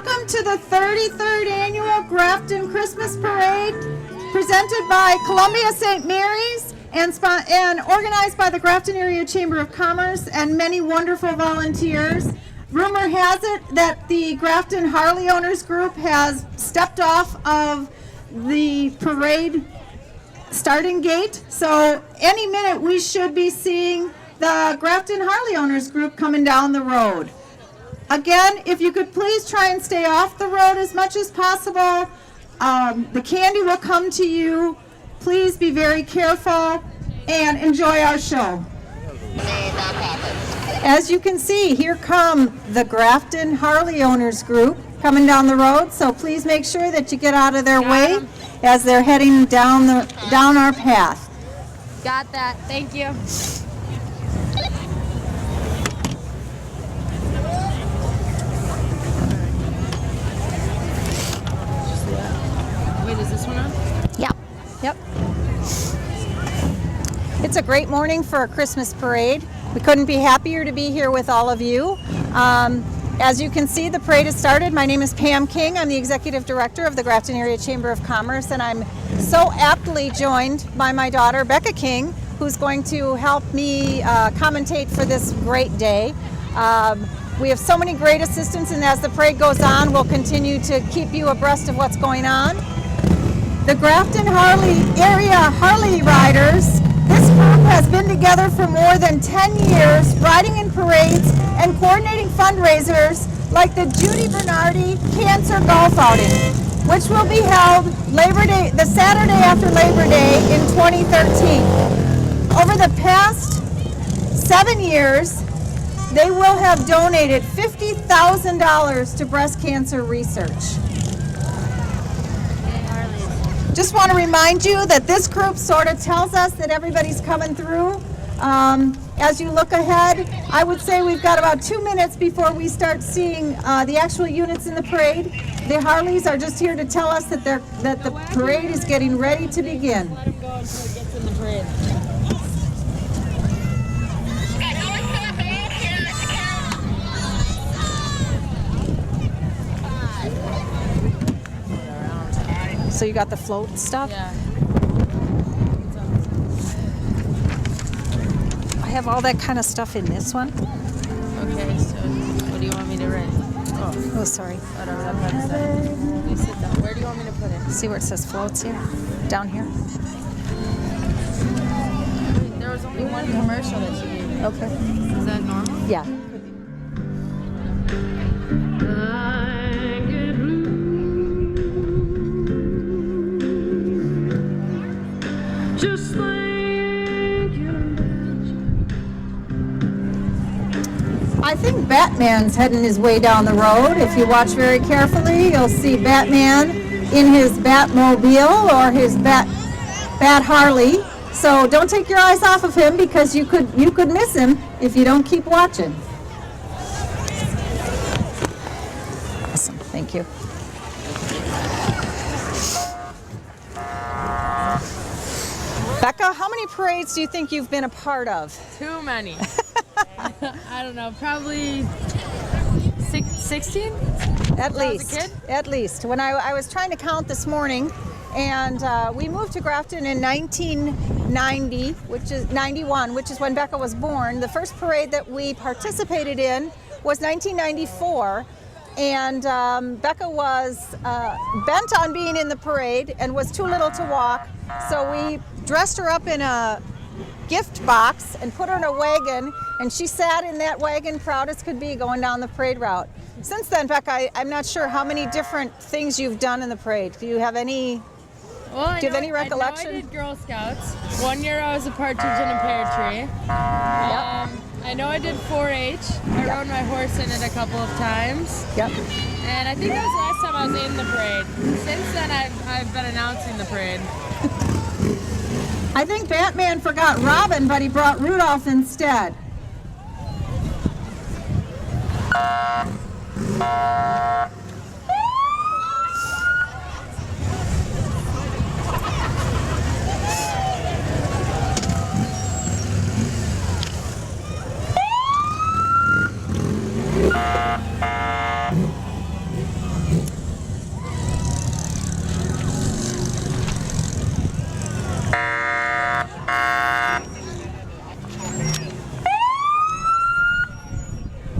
Welcome to the 33rd Annual Grafton Christmas Parade, presented by Columbia St. Mary's and organized by the Grafton Area Chamber of Commerce and many wonderful volunteers. Rumor has it that the Grafton Harley Owners Group has stepped off of the parade starting gate, so any minute we should be seeing the Grafton Harley Owners Group coming down the road. Again, if you could please try and stay off the road as much as possible. The candy will come to you. Please be very careful and enjoy our show. As you can see, here come the Grafton Harley Owners Group coming down the road, so please make sure that you get out of their way as they're heading down our path. Got that. Thank you. Wait, is this one on? Yep. It's a great morning for a Christmas parade. We couldn't be happier to be here with all of you. As you can see, the parade has started. My name is Pam King. I'm the Executive Director of the Grafton Area Chamber of Commerce, and I'm so aptly joined by my daughter, Becca King, who's going to help me commentate for this great day. We have so many great assistants, and as the parade goes on, we'll continue to keep you abreast of what's going on. The Grafton Area Harley Riders, this group has been together for more than 10 years, riding in parades and coordinating fundraisers like the Judy Bernardi Cancer Golf Outing, which will be held the Saturday after Labor Day in 2013. Over the past 7 years, they will have donated $50,000 to breast cancer research. Just want to remind you that this group sort of tells us that everybody's coming through. As you look ahead, I would say we've got about 2 minutes before we start seeing the actual units in the parade. The Harleys are just here to tell us that the parade is getting ready to begin. Let him go until he gets in the parade. So you got the float stuff? Yeah. I have all that kind of stuff in this one. Okay, so what do you want me to write? Oh, sorry. Whatever that part says. You sit down. Where do you want me to put it? See where it says floats here? Down here? Wait, there was only one commercial that you gave me. Okay. Is that normal? Yeah. Just think you I think Batman's heading his way down the road. If you watch very carefully, you'll see Batman in his Batmobile or his Bat Harley. So don't take your eyes off of him because you could miss him if you don't keep watching. Awesome. Thank you. Becca, how many parades do you think you've been a part of? Too many. I don't know, probably 16? At When I was least. a kid? At least. When I was trying to count this morning, and we moved to Grafton in 1990, which is 91, which is when Becca was born. The first parade that we participated in was 1994. And Becca was bent on being in the parade and was too little to walk, so we dressed her up in a gift box and put her in a wagon, and she sat in that wagon proud as could be going down the parade route. Since then, Becca, I'm not sure how many different things you've done in the parade. Do you have any recollection? I know I did Girl Scouts. 1 year I was a partridge in a pear tree. I know I did 4-H. I rode my horse in it a couple of times. Yep. And I think that was the last time I was in the parade. Since then, I've been announcing the parade. I think Batman forgot Robin, but he brought Rudolph instead.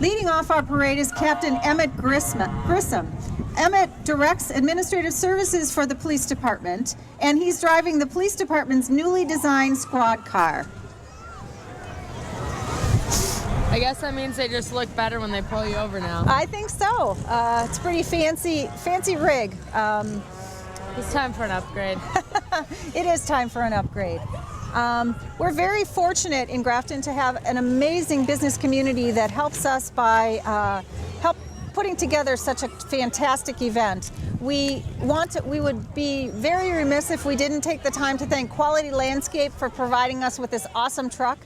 Leading off our parade is Captain Emmett Grissom. Emmett directs administrative services for the police department, and he's driving the police department's newly designed squad car. I guess that means they just look better when they pull you over now. I think so. It's pretty fancy rig. It's time for an upgrade. It is time for an upgrade. We're very fortunate in Grafton to have an amazing business community that helps us by putting together such a fantastic event. We would be very remiss if we didn't take the time to thank Quality Landscape for providing us with this awesome truck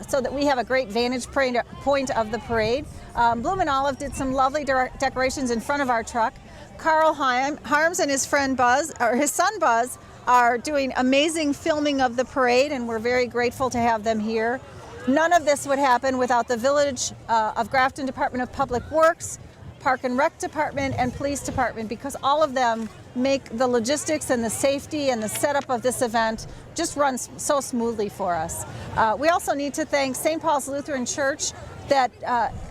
so that we have a great vantage point of the parade. Bloom and Olive did some lovely decorations in front of our truck. Carl Harms and his friend Buzz, or his son Buzz, are doing amazing filming of the parade, and we're very grateful to have them here. None of this would happen without the Village of Grafton Department of Public Works, Park and Rec Department, and Police Department, because all of them make the logistics and the safety and the setup of this event just run so smoothly for us. We also need to thank St. Paul's Lutheran Church that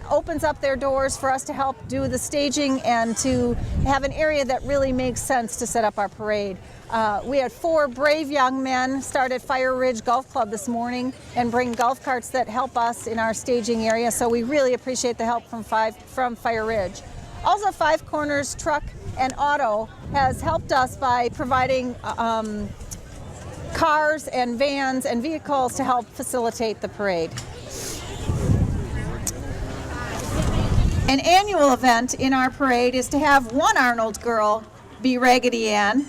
opens up their doors for us to help do the staging and to have an area that really makes sense to set up our parade. We had 4 brave young men start at Fire Ridge Golf Club this morning and bring golf carts that help us in our staging area, so we really appreciate the help from Fire Ridge. Also, Five Corners Truck and Auto has helped us by providing cars and vans and vehicles to help facilitate the parade. An annual event in our parade is to have one Arnold girl be Raggedy Ann.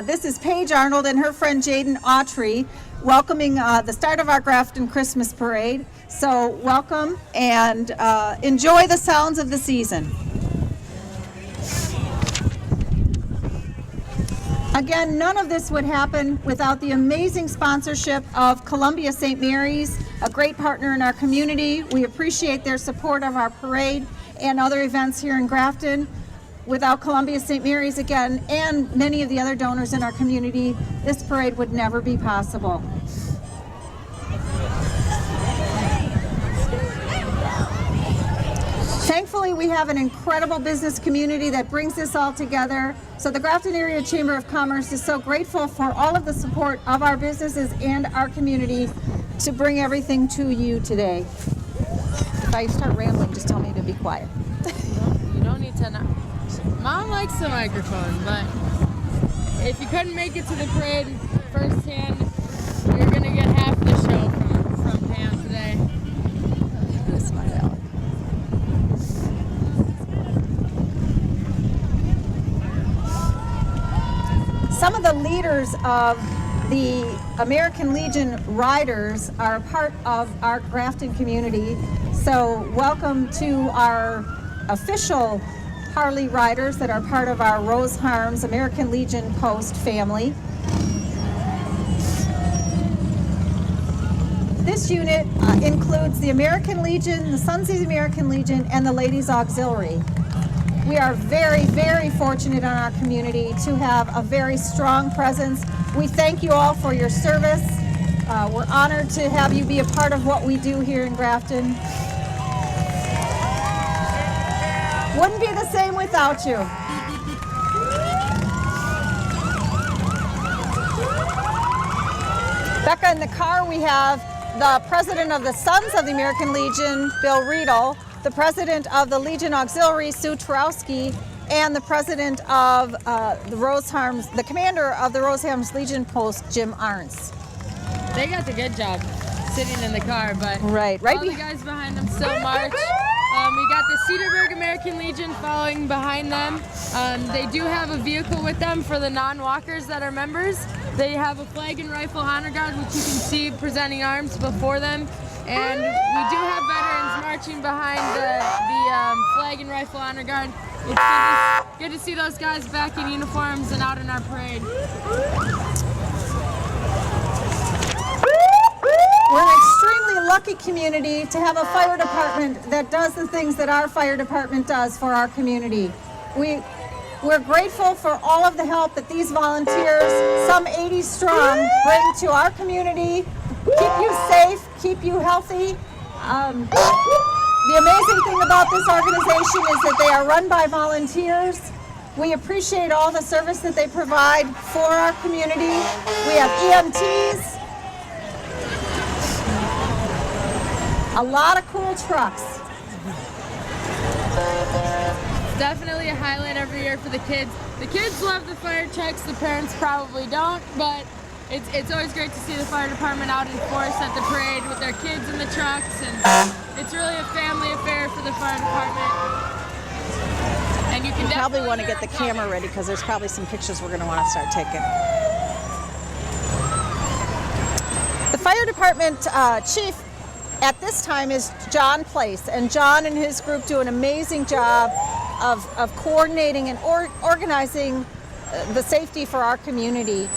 This is Paige Arnold and her friend Jaden Autry welcoming the start of our Grafton Christmas Parade. So welcome and enjoy the sounds of the season. Again, none of this would happen without the amazing sponsorship of Columbia St. Mary's, a great partner in our community. We appreciate their support of our parade and other events here in Grafton. Without Columbia St. Mary's, again, and many of the other donors in our community, this parade would never be possible. Thankfully, we have an incredible business community that brings this all together. So the Grafton Area Chamber of Commerce is so grateful for all of the support of our businesses and our community to bring everything to you today. If I start rambling, just tell me to be quiet. You don't need to know. Mom likes the microphone, but if you couldn't make it to the parade firsthand, you're gonna get half the show from Pam today. That's my Alec. Some of the leaders of the American Legion Riders are part of our Grafton community. So welcome to our official Harley riders that are part of our Rose Harms American Legion Post family. This unit includes the American Legion, the Sons of the American Legion, and the Ladies Auxiliary. We are very, very fortunate in our community to have a very strong presence. We thank you all for your service. We're honored to have you be a part of what we do here in Grafton. Wouldn't be the same without you. Becca, in the car we have the president of the Sons of the American Legion, Bill Riedel, the president of the Legion Auxiliary, Sue Turowski, and the president of the commander of the Rose Harms Legion Post, Jim Arntz. They got the good job sitting in the car, but right all the guys behind them still march. We got the Cedarburg American Legion following behind them. They do have a vehicle with them for the non-walkers that are members. They have a flag and rifle honor guard, which you can see presenting arms before them. And we do have veterans marching behind the flag and rifle honor guard. It's good to see those guys back in uniforms and out in our parade. We're an extremely lucky community to have a fire department that does the things that our fire department does for our community. We're grateful for all of the help that these volunteers, some 80 strong, bring to our community. Keep you safe, keep you healthy. The amazing thing about this organization is that they are run by volunteers. We appreciate all the service that they provide for our community. We have EMTs, a lot of cool trucks. Definitely a highlight every year for the kids. The kids love the fire trucks, the parents probably don't, but it's always great to see the fire department out in force at the parade with their kids in the trucks, and it's really a family affair for the fire department. And you can Probably definitely want to hear get the it coming. camera ready because there's probably some pictures we're going to want to start taking. The fire department chief at this time is John Place, and John and his group do an amazing job of coordinating and organizing the safety for our community.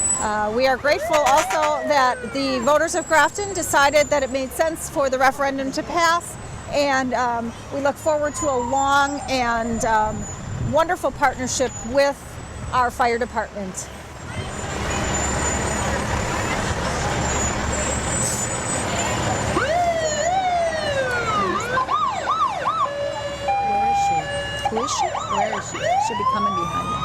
We are grateful also that the voters of Grafton decided that it made sense for the referendum to pass, and we look forward to a long and wonderful partnership with our fire department. Who is she? Where is she? She'll be coming behind me.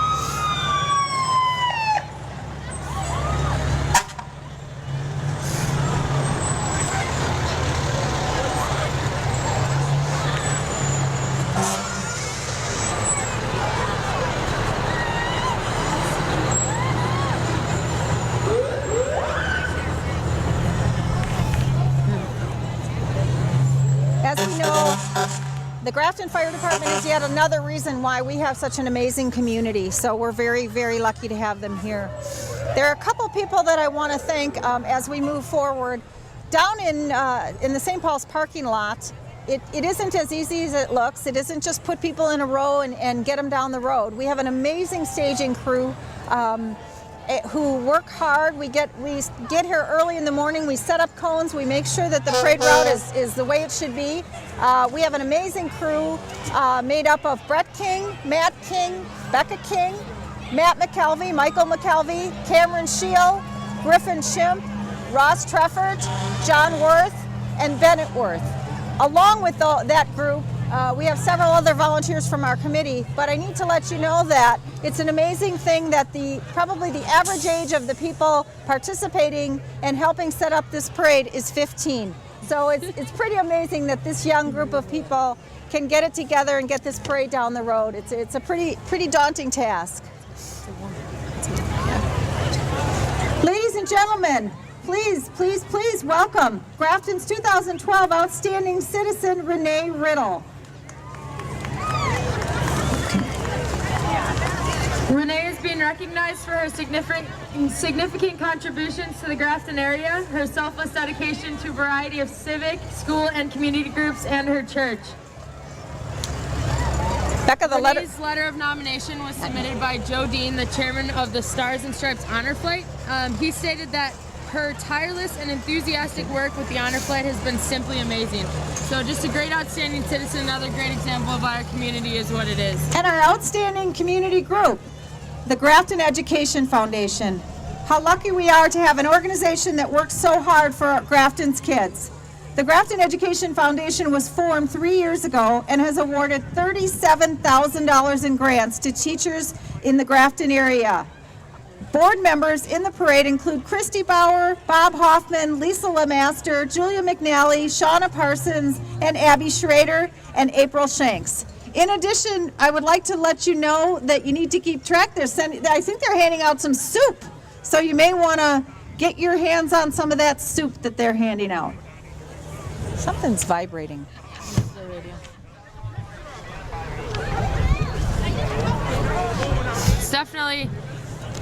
As we know, the Grafton Fire Department is yet another reason why we have such an amazing community. So we're very, very lucky to have them here. There are a couple people that I want to thank as we move forward. Down in the St. Paul's parking lot, it isn't as easy as it looks. It isn't just put people in a row and get them down the road. We have an amazing staging crew who work hard. We get here early in the morning. We set up cones. We make sure that the parade route is the way it should be. We have an amazing crew made up of Brett King, Matt King, Becca King, Matt McKelvey, Michael McKelvey, Cameron Scheel, Griffin Shimp, Ross Treffert, John Worth, and Bennett Worth. Along with that group, we have several other volunteers from our committee, but I need to let you know that it's an amazing thing that probably the average age of the people participating and helping set up this parade is 15. So it's pretty amazing that this young group of people can get it together and get this parade down the road. It's a pretty daunting task. Ladies and gentlemen, please, please, please welcome Grafton's 2012 Outstanding Citizen, Renee Riddle. Renee is being recognized for her significant contributions to the Grafton area, her selfless dedication to a variety of civic, school, and community groups, and her church. Becca, Renee's letter of nomination was submitted by Joe Dean, the chairman of the Stars and Stripes Honor Flight. He stated that her tireless and enthusiastic work with the Honor Flight has been simply amazing. So just a great outstanding citizen, another great example of our community is what it is. And our outstanding community group, the Grafton Education Foundation. How lucky we are to have an organization that works so hard for Grafton's kids. The Grafton Education Foundation was formed 3 years ago and has awarded $37,000 in grants to teachers in the Grafton area. Board members in the parade include Christy Bauer, Bob Hoffman, Lisa LeMaster, Julia McNally, Shauna Parsons, and Abby Schrader, and April Shanks. In addition, I would like to let you know that you need to keep track. I think they're handing out some soup, so you may want to get your hands on some of that soup that they're handing out. Something's vibrating. It's definitely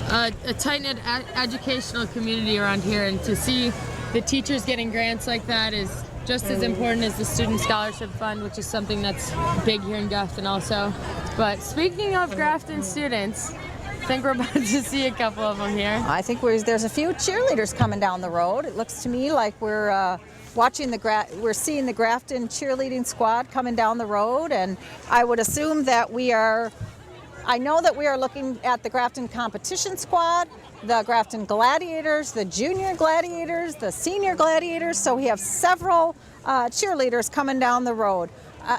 a tight-knit educational community around here, and to see the teachers getting grants like that is just as important as the Student Scholarship Fund, which is something that's big here in Grafton also. But speaking of Grafton students, I think we're about to see a couple of them here. I think there's a few cheerleaders coming down the road. It looks to me like we're seeing the Grafton cheerleading squad coming down the road, and I would assume that I know that we are looking at the Grafton competition squad, the Grafton Gladiators, the Junior Gladiators, the Senior Gladiators, so we have several cheerleaders coming down the road.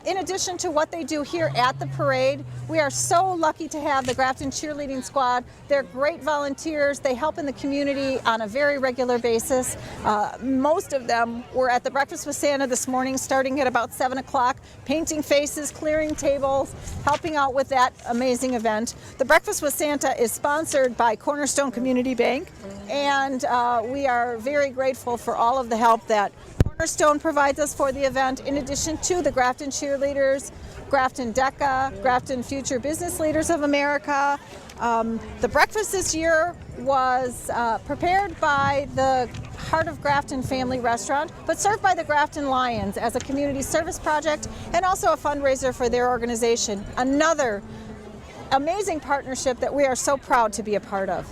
in addition to what they do here at the parade, we are so lucky to have the Grafton Cheerleading Squad. They're great volunteers. They help in the community on a very regular basis. Most of them were at the Breakfast with Santa this morning, starting at about 7 o'clock, painting faces, clearing tables, helping out with that amazing event. The Breakfast with Santa is sponsored by Cornerstone Community Bank, and we are very grateful for all of the help that Cornerstone provides us for the event, in addition to the Grafton Cheerleaders, Grafton DECA, Grafton Future Business Leaders of America. The breakfast this year was prepared by the Heart of Grafton Family Restaurant, but served by the Grafton Lions as a community service project and also a fundraiser for their organization. Another amazing partnership that we are so proud to be a part of.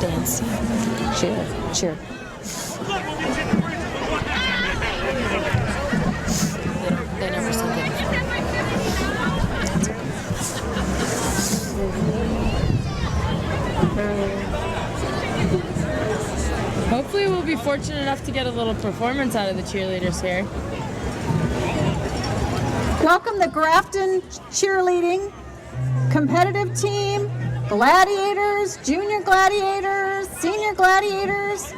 Dance. Cheer. They never sing it. Hopefully we'll be fortunate enough to get a little performance out of the cheerleaders here. Welcome the Grafton cheerleading competitive team, gladiators, junior gladiators, senior gladiators.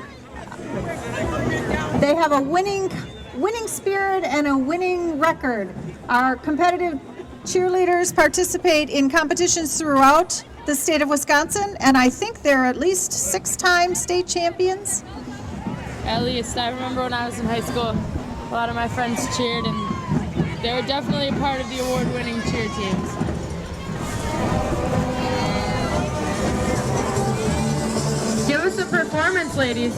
They have a winning spirit and a winning record. Our competitive cheerleaders participate in competitions throughout the state of Wisconsin, and I think they're at least 6-time state champions. At least. I remember when I was in high school, a lot of my friends cheered, and they were definitely a part of the award-winning cheer teams. Give us a performance, ladies.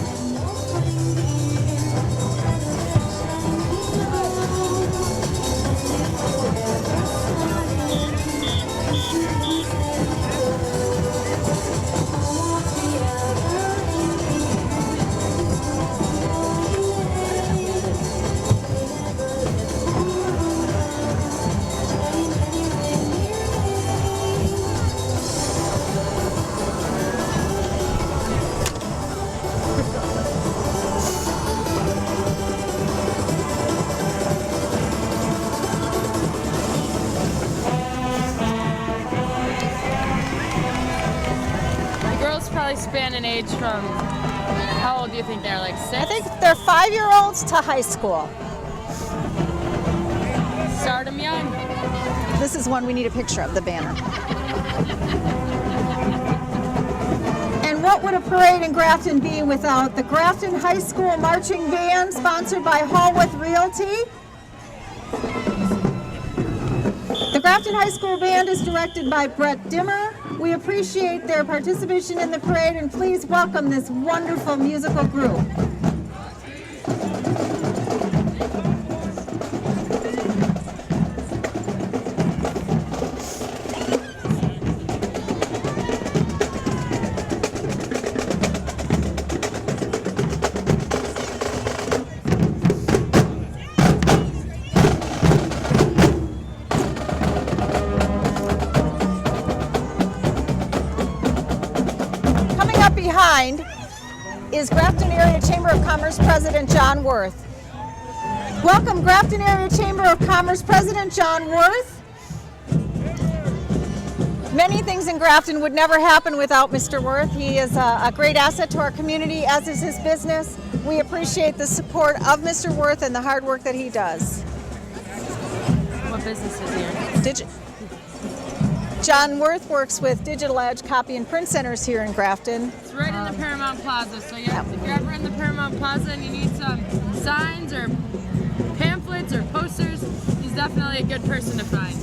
Span in age from, how old do you think they're, like 6? I think they're 5-year-olds to high school. Start them young. This is one we need a picture of, the banner. And what would a parade in Grafton be without the Grafton High School Marching Band, sponsored by Hallwith Realty? The Grafton High School Band is directed by Brett Dimmer. We appreciate their participation in the parade, and please welcome this wonderful musical group. Behind is Grafton Area Chamber of Commerce President John Worth. Welcome, Grafton Area Chamber of Commerce President John Worth. Many things in Grafton would never happen without Mr. Worth. He is a great asset to our community, as is his business. We appreciate the support of Mr. Worth and the hard work that he does. What business is here? John Worth works with Digital Edge Copy and Print Centers here in Grafton. It's right in the Paramount Plaza, so yeah, if you're ever in the Paramount Plaza and you need some signs or pamphlets or posters, he's definitely a good person to find.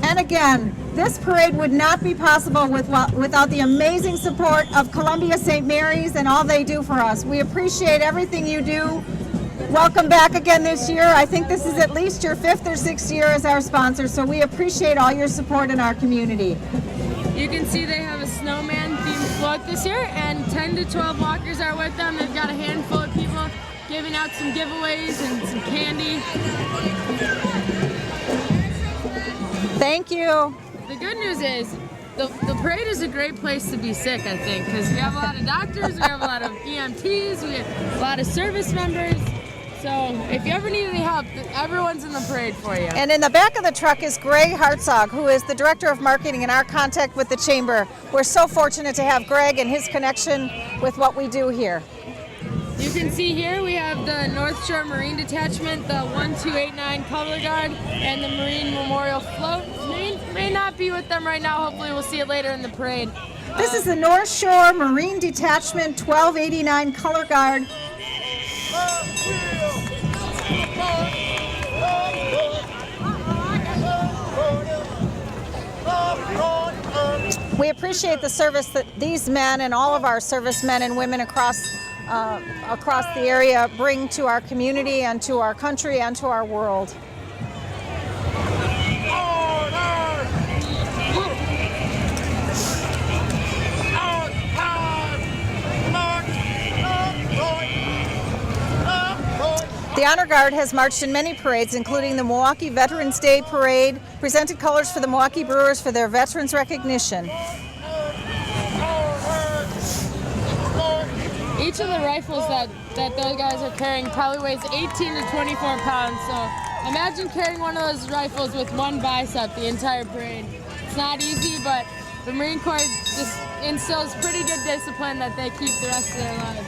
And again, this parade would not be possible without the amazing support of Columbia St. Mary's and all they do for us. We appreciate everything you do. Welcome back again this year. I think this is at least your 5th or 6th year as our sponsor, so we appreciate all your support in our community. You can see they have a snowman themed float this year, and 10 to 12 walkers are with them. They've got a handful of people giving out some giveaways and some candy. Thank you. The good news is the parade is a great place to be sick, I think, because we have a lot of doctors, we have a lot of EMTs, we have a lot of service members. So if you ever need any help, everyone's in the parade for you. And in the back of the truck is Greg Hartzog, who is the Director of Marketing and our contact with the Chamber. We're so fortunate to have Greg and his connection with what we do here. You can see here we have the North Shore Marine Detachment, the 1289 Color Guard, and the Marine Memorial Float. May not be with them right now. Hopefully we'll see it later in the parade. This is the North Shore Marine Detachment 1289 Color Guard. We appreciate the service that these men and all of our servicemen and women across the area bring to our community and to our country and to our world. The Honor Guard has marched in many parades, including the Milwaukee Veterans Day Parade, presented colors for the Milwaukee Brewers for their veterans recognition. Each of the rifles that those guys are carrying probably weighs 18 to 24 pounds, so imagine carrying one of those rifles with one bicep the entire parade. It's not easy, but the Marine Corps just instills pretty good discipline that they keep the rest of their lives.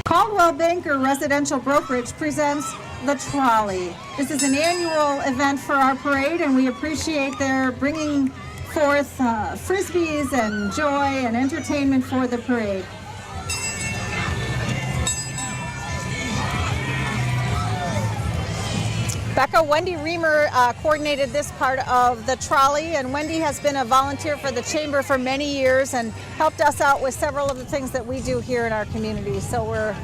Caldwell Banker Residential Brokerage presents the Trolley. This is an annual event for our parade, and we appreciate their bringing forth frisbees and joy and entertainment for the parade. Becca, Wendy Reamer coordinated this part of the trolley, and Wendy has been a volunteer for the Chamber for many years and helped us out with several of the things that we do here in our community. So we're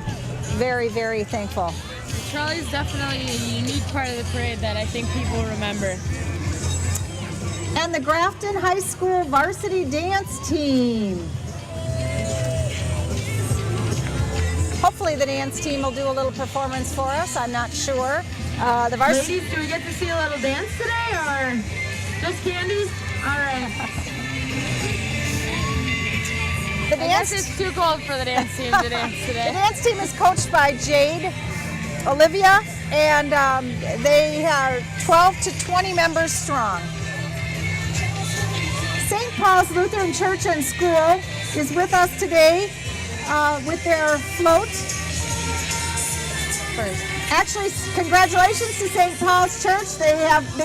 very, very thankful. The trolley is definitely a unique part of the parade that I think people remember. And the Grafton High School varsity dance team. Hopefully the dance team will do a little performance for us. I'm not sure. The varsity. Ladies, do we get to see a little dance today, or just candy? All right. The I dance. guess it's too cold for the dance team to dance The today. dance team is coached by Jade, Olivia, and they are 12 to 20 members strong. St. Paul's Lutheran Church and School is with us today with their float. Actually, congratulations to St. Paul's Church. They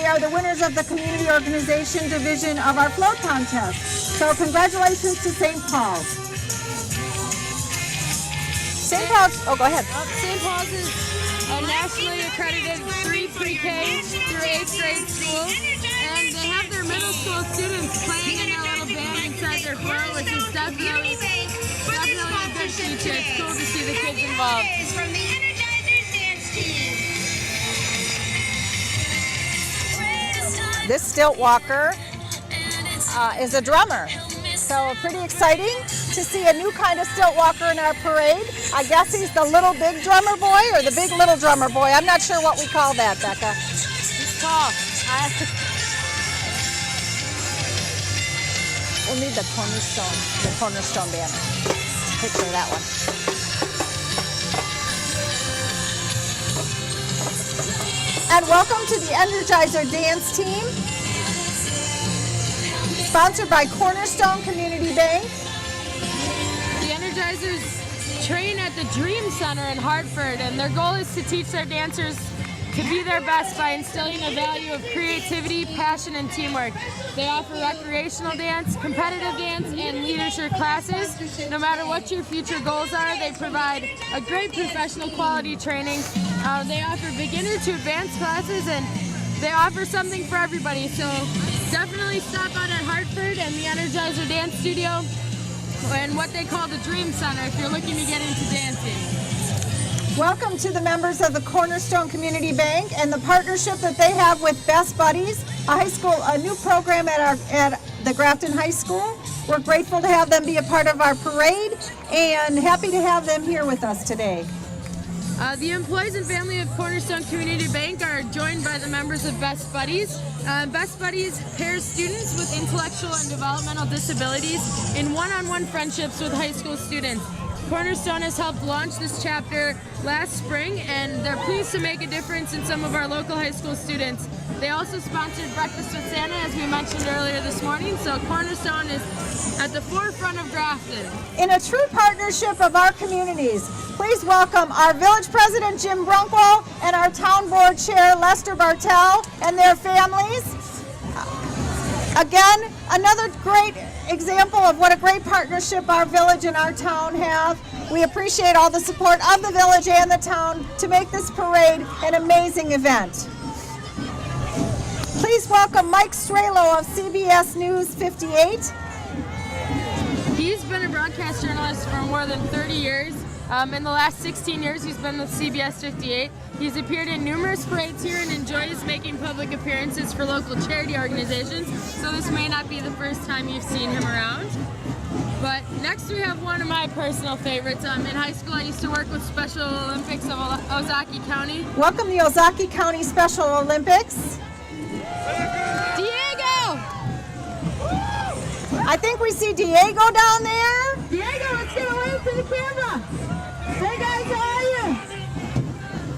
are the winners of the Community Organization Division of our float contest. So congratulations to St. Paul's. St. Paul's, oh, go ahead. St. Paul's is a nationally accredited pre-K through 8th grade school, and they have their middle school students playing in their little band inside their float, which is definitely a good feature. It's cool to see the kids involved. This stilt walker is a drummer. So pretty exciting to see a new kind of stilt walker in our parade. I guess he's the little big drummer boy or the big little drummer boy. I'm not sure what we call that, Becca. He's tall. We'll need the cornerstone banner. Picture that one. And welcome to the Energizer Dance Team, sponsored by Cornerstone Community Bank. The Energizers train at the Dream Center in Hartford, and their goal is to teach their dancers to be their best by instilling a value of creativity, passion, and teamwork. They offer recreational dance, competitive dance, and leadership classes. No matter what your future goals are, they provide a great professional quality training. They offer beginner to advanced classes, and they offer something for everybody. So definitely stop out at Hartford and the Energizer Dance Studio and what they call the Dream Center if you're looking to get into dancing. Welcome to the members of the Cornerstone Community Bank and the partnership that they have with Best Buddies, a new program at the Grafton High School. We're grateful to have them be a part of our parade and happy to have them here with us today. The employees and family of Cornerstone Community Bank are joined by the members of Best Buddies. Best Buddies pairs students with intellectual and developmental disabilities in one-on-one friendships with high school students. Cornerstone has helped launch this chapter last spring, and they're pleased to make a difference in some of our local high school students. They also sponsored Breakfast with Santa, as we mentioned earlier this morning, so Cornerstone is at the forefront of Grafton. In a true partnership of our communities, please welcome our village president, Jim Brunkwell, and our town board chair, Lester Bartell, and their families. Again, another great example of what a great partnership our village and our town have. We appreciate all the support of the village and the town to make this parade an amazing event. Please welcome Mike Strelo of CBS News 58. He's been a broadcast journalist for more than 30 years. In the last 16 years, he's been with CBS 58. He's appeared in numerous parades here and enjoys making public appearances for local charity organizations, so this may not be the first time you've seen him around. But next we have one of my personal favorites. In high school, I used to work with Special Olympics of Ozaki County. Welcome the Ozaki County Special Olympics. Diego! I think we see Diego down there. Diego, let's get away from the camera! Hey guys, how are you?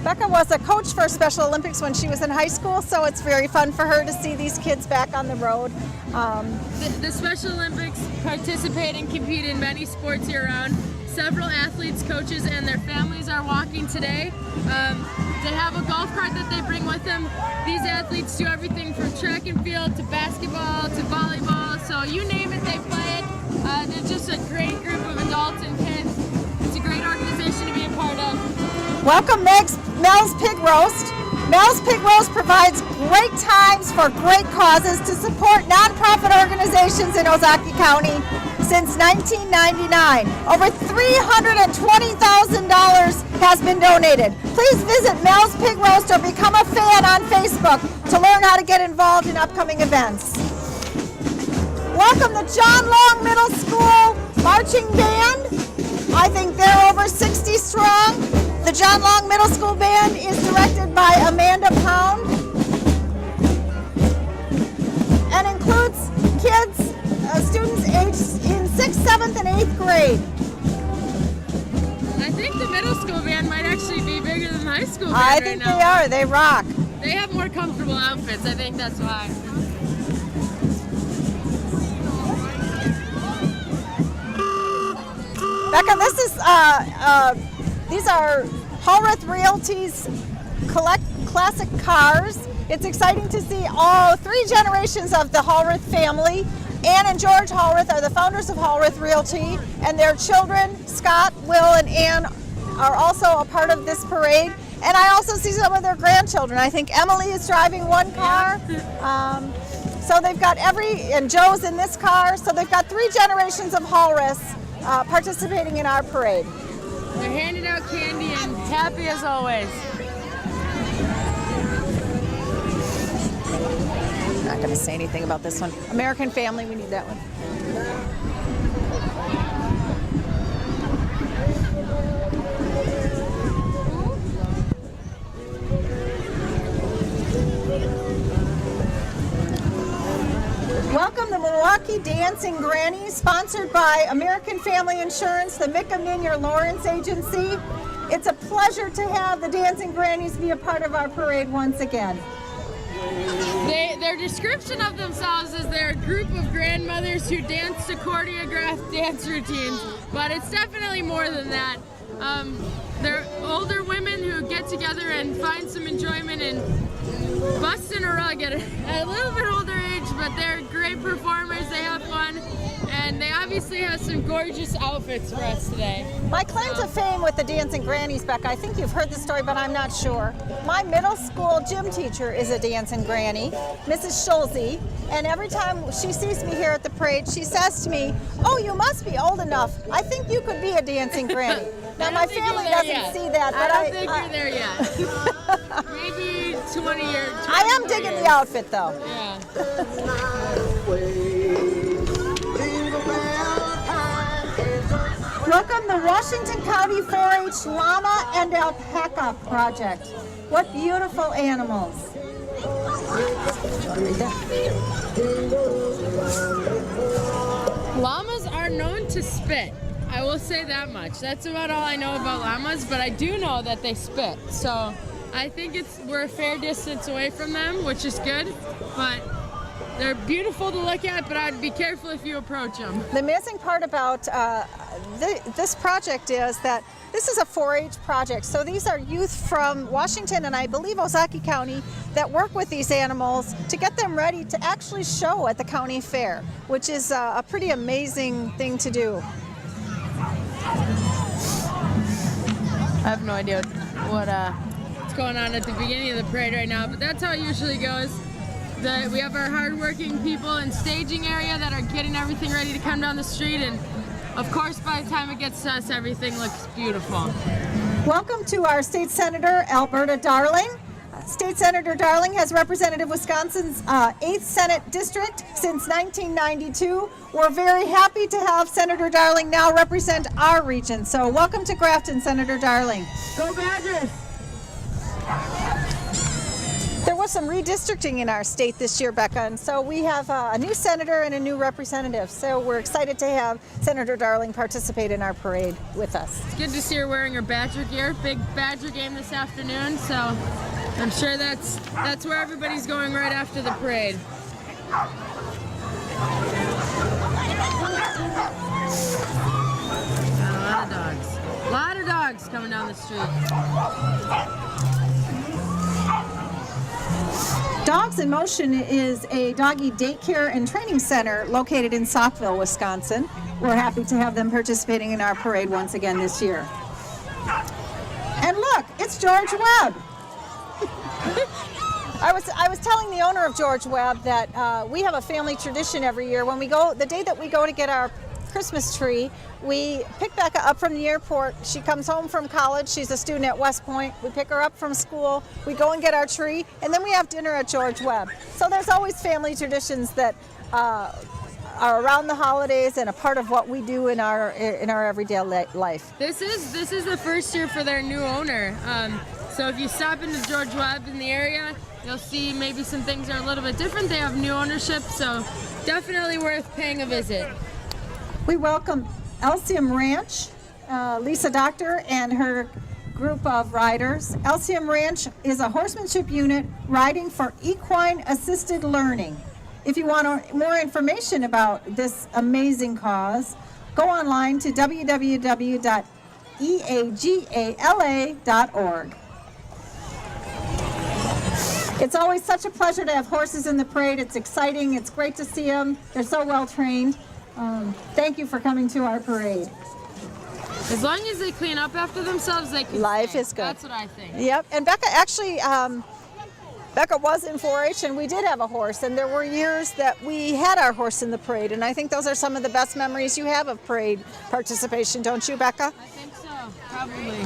Becca was a coach for Special Olympics when she was in high school, so it's very fun for her to see these kids back on the road. The Special Olympics participate and compete in many sports year-round. Several athletes, coaches, and their families are walking today. They have a golf cart that they bring with them. These athletes do everything from track and field to basketball to volleyball, so you name it, they play it. They're just a great group of adults and kids. It's a great organization to be a part of. Welcome Mel's Pig Roast. Mel's Pig Roast provides great times for great causes to support nonprofit organizations in Ozaki County since 1999. Over $320,000 has been donated. Please visit Mel's Pig Roast or become a fan on Facebook to learn how to get involved in upcoming events. Welcome the John Long Middle School Marching Band. I think they're over 60 strong. The John Long Middle School Band is directed by Amanda Pound and includes kids, students aged in 6th, 7th, and 8th grade. I think the middle school band might actually be bigger than the high school band I think they are. They rock. They have more comfortable outfits. I think that's why. Becca, this is these are Hallworth Realty's classic cars. It's exciting to see all 3 generations of the Hallworth family. Ann and George Hallworth are the founders of Hallworth Realty, and their children, Scott, Will, and Ann, are also a part of this parade. And I also see some of their grandchildren. I think Emily is driving one car. So they've got and Joe's in this car. So they've got 3 generations of Hallworths participating in our parade. They're handing out candy and happy as always. I'm not going to say anything about this one. American Family, we need that one. Welcome the Milwaukee Dancing Grannies, sponsored by American Family Insurance, the Micka Minier Lawrence Agency. It's a pleasure to have the Dancing Grannies be a part of our parade once again. Their description of themselves is they're a group of grandmothers who dance to choreographed dance routines, but it's definitely more than that. They're older women who get together and find some enjoyment in busting a rug at a little bit older age, but they're great performers, they have fun, and they obviously have some gorgeous outfits for us today. My claim to fame with the Dancing Grannies, Becca, I think you've heard the story, but I'm not sure. My middle school gym teacher is a dancing granny, Mrs. Schulze, and every time she sees me here at the parade, she says to me, "Oh, you must be old enough. I think you could be a dancing granny." Now, my family doesn't see that, but I don't think you're there yet. Maybe 20 years. I am digging the outfit, though. Yeah. Welcome the Washington County 4-H Llama and Alpaca Project. What beautiful animals. Llamas are known to spit. I will say that much. That's about all I know about llamas, but I do know that they spit. So I think we're a fair distance away from them, which is good, but they're beautiful to look at, but I'd be careful if you approach them. The amazing part about this project is that this is a 4-H project. So these are youth from Washington and I believe Ozaukee County that work with these animals to get them ready to actually show at the county fair, which is a pretty amazing thing to do. I have no idea what's going on at the beginning of the parade right now, but that's how it usually goes. We have our hardworking people in staging area that are getting everything ready to come down the street, and of course by the time it gets to us, everything looks beautiful. Welcome to our State Senator Alberta Darling. State Senator Darling has represented Wisconsin's 8th Senate District since 1992. We're very happy to have Senator Darling now represent our region. So welcome to Grafton, Senator Darling. Go Badgers! There was some redistricting in our state this year, Becca, and so we have a new senator and a new representative. So we're excited to have Senator Darling participate in our parade with us. It's good to see her wearing her Badger gear. Big Badger game this afternoon, so I'm sure that's where everybody's going right after the parade. A lot of dogs coming down the street. Dogs in Motion is a doggy daycare and training center located in Saukville, Wisconsin. We're happy to have them participating in our parade once again this year. And look, it's George Webb. I was telling the owner of George Webb that we have a family tradition every year. When we go, the day that we go to get our Christmas tree, we pick Becca up from the airport. She comes home from college. She's a student at West Point. We pick her up from school. We go and get our tree, and then we have dinner at George Webb. So there's always family traditions that are around the holidays and a part of what we do in our everyday life. This is the first year for their new owner. So if you stop into George Webb in the area, you'll see maybe some things are a little bit different. They have new ownership, so definitely worth paying a visit. We welcome Elysium Ranch, Lisa Doctor and her group of riders. Elysium Ranch is a horsemanship unit riding for equine assisted learning. If you want more information about this amazing cause, go online to www.eagala.org. It's always such a pleasure to have horses in the parade. It's exciting. It's great to see them. They're so well trained. Thank you for coming to our parade. As long as they clean up after themselves, they can Life stay. is good. That's what I think. Yep. And Becca actually, Becca was in 4-H and we did have a horse, and there were years that we had our horse in the parade, and I think those are some of the best memories you have of parade participation, don't you, Becca? I think so, probably.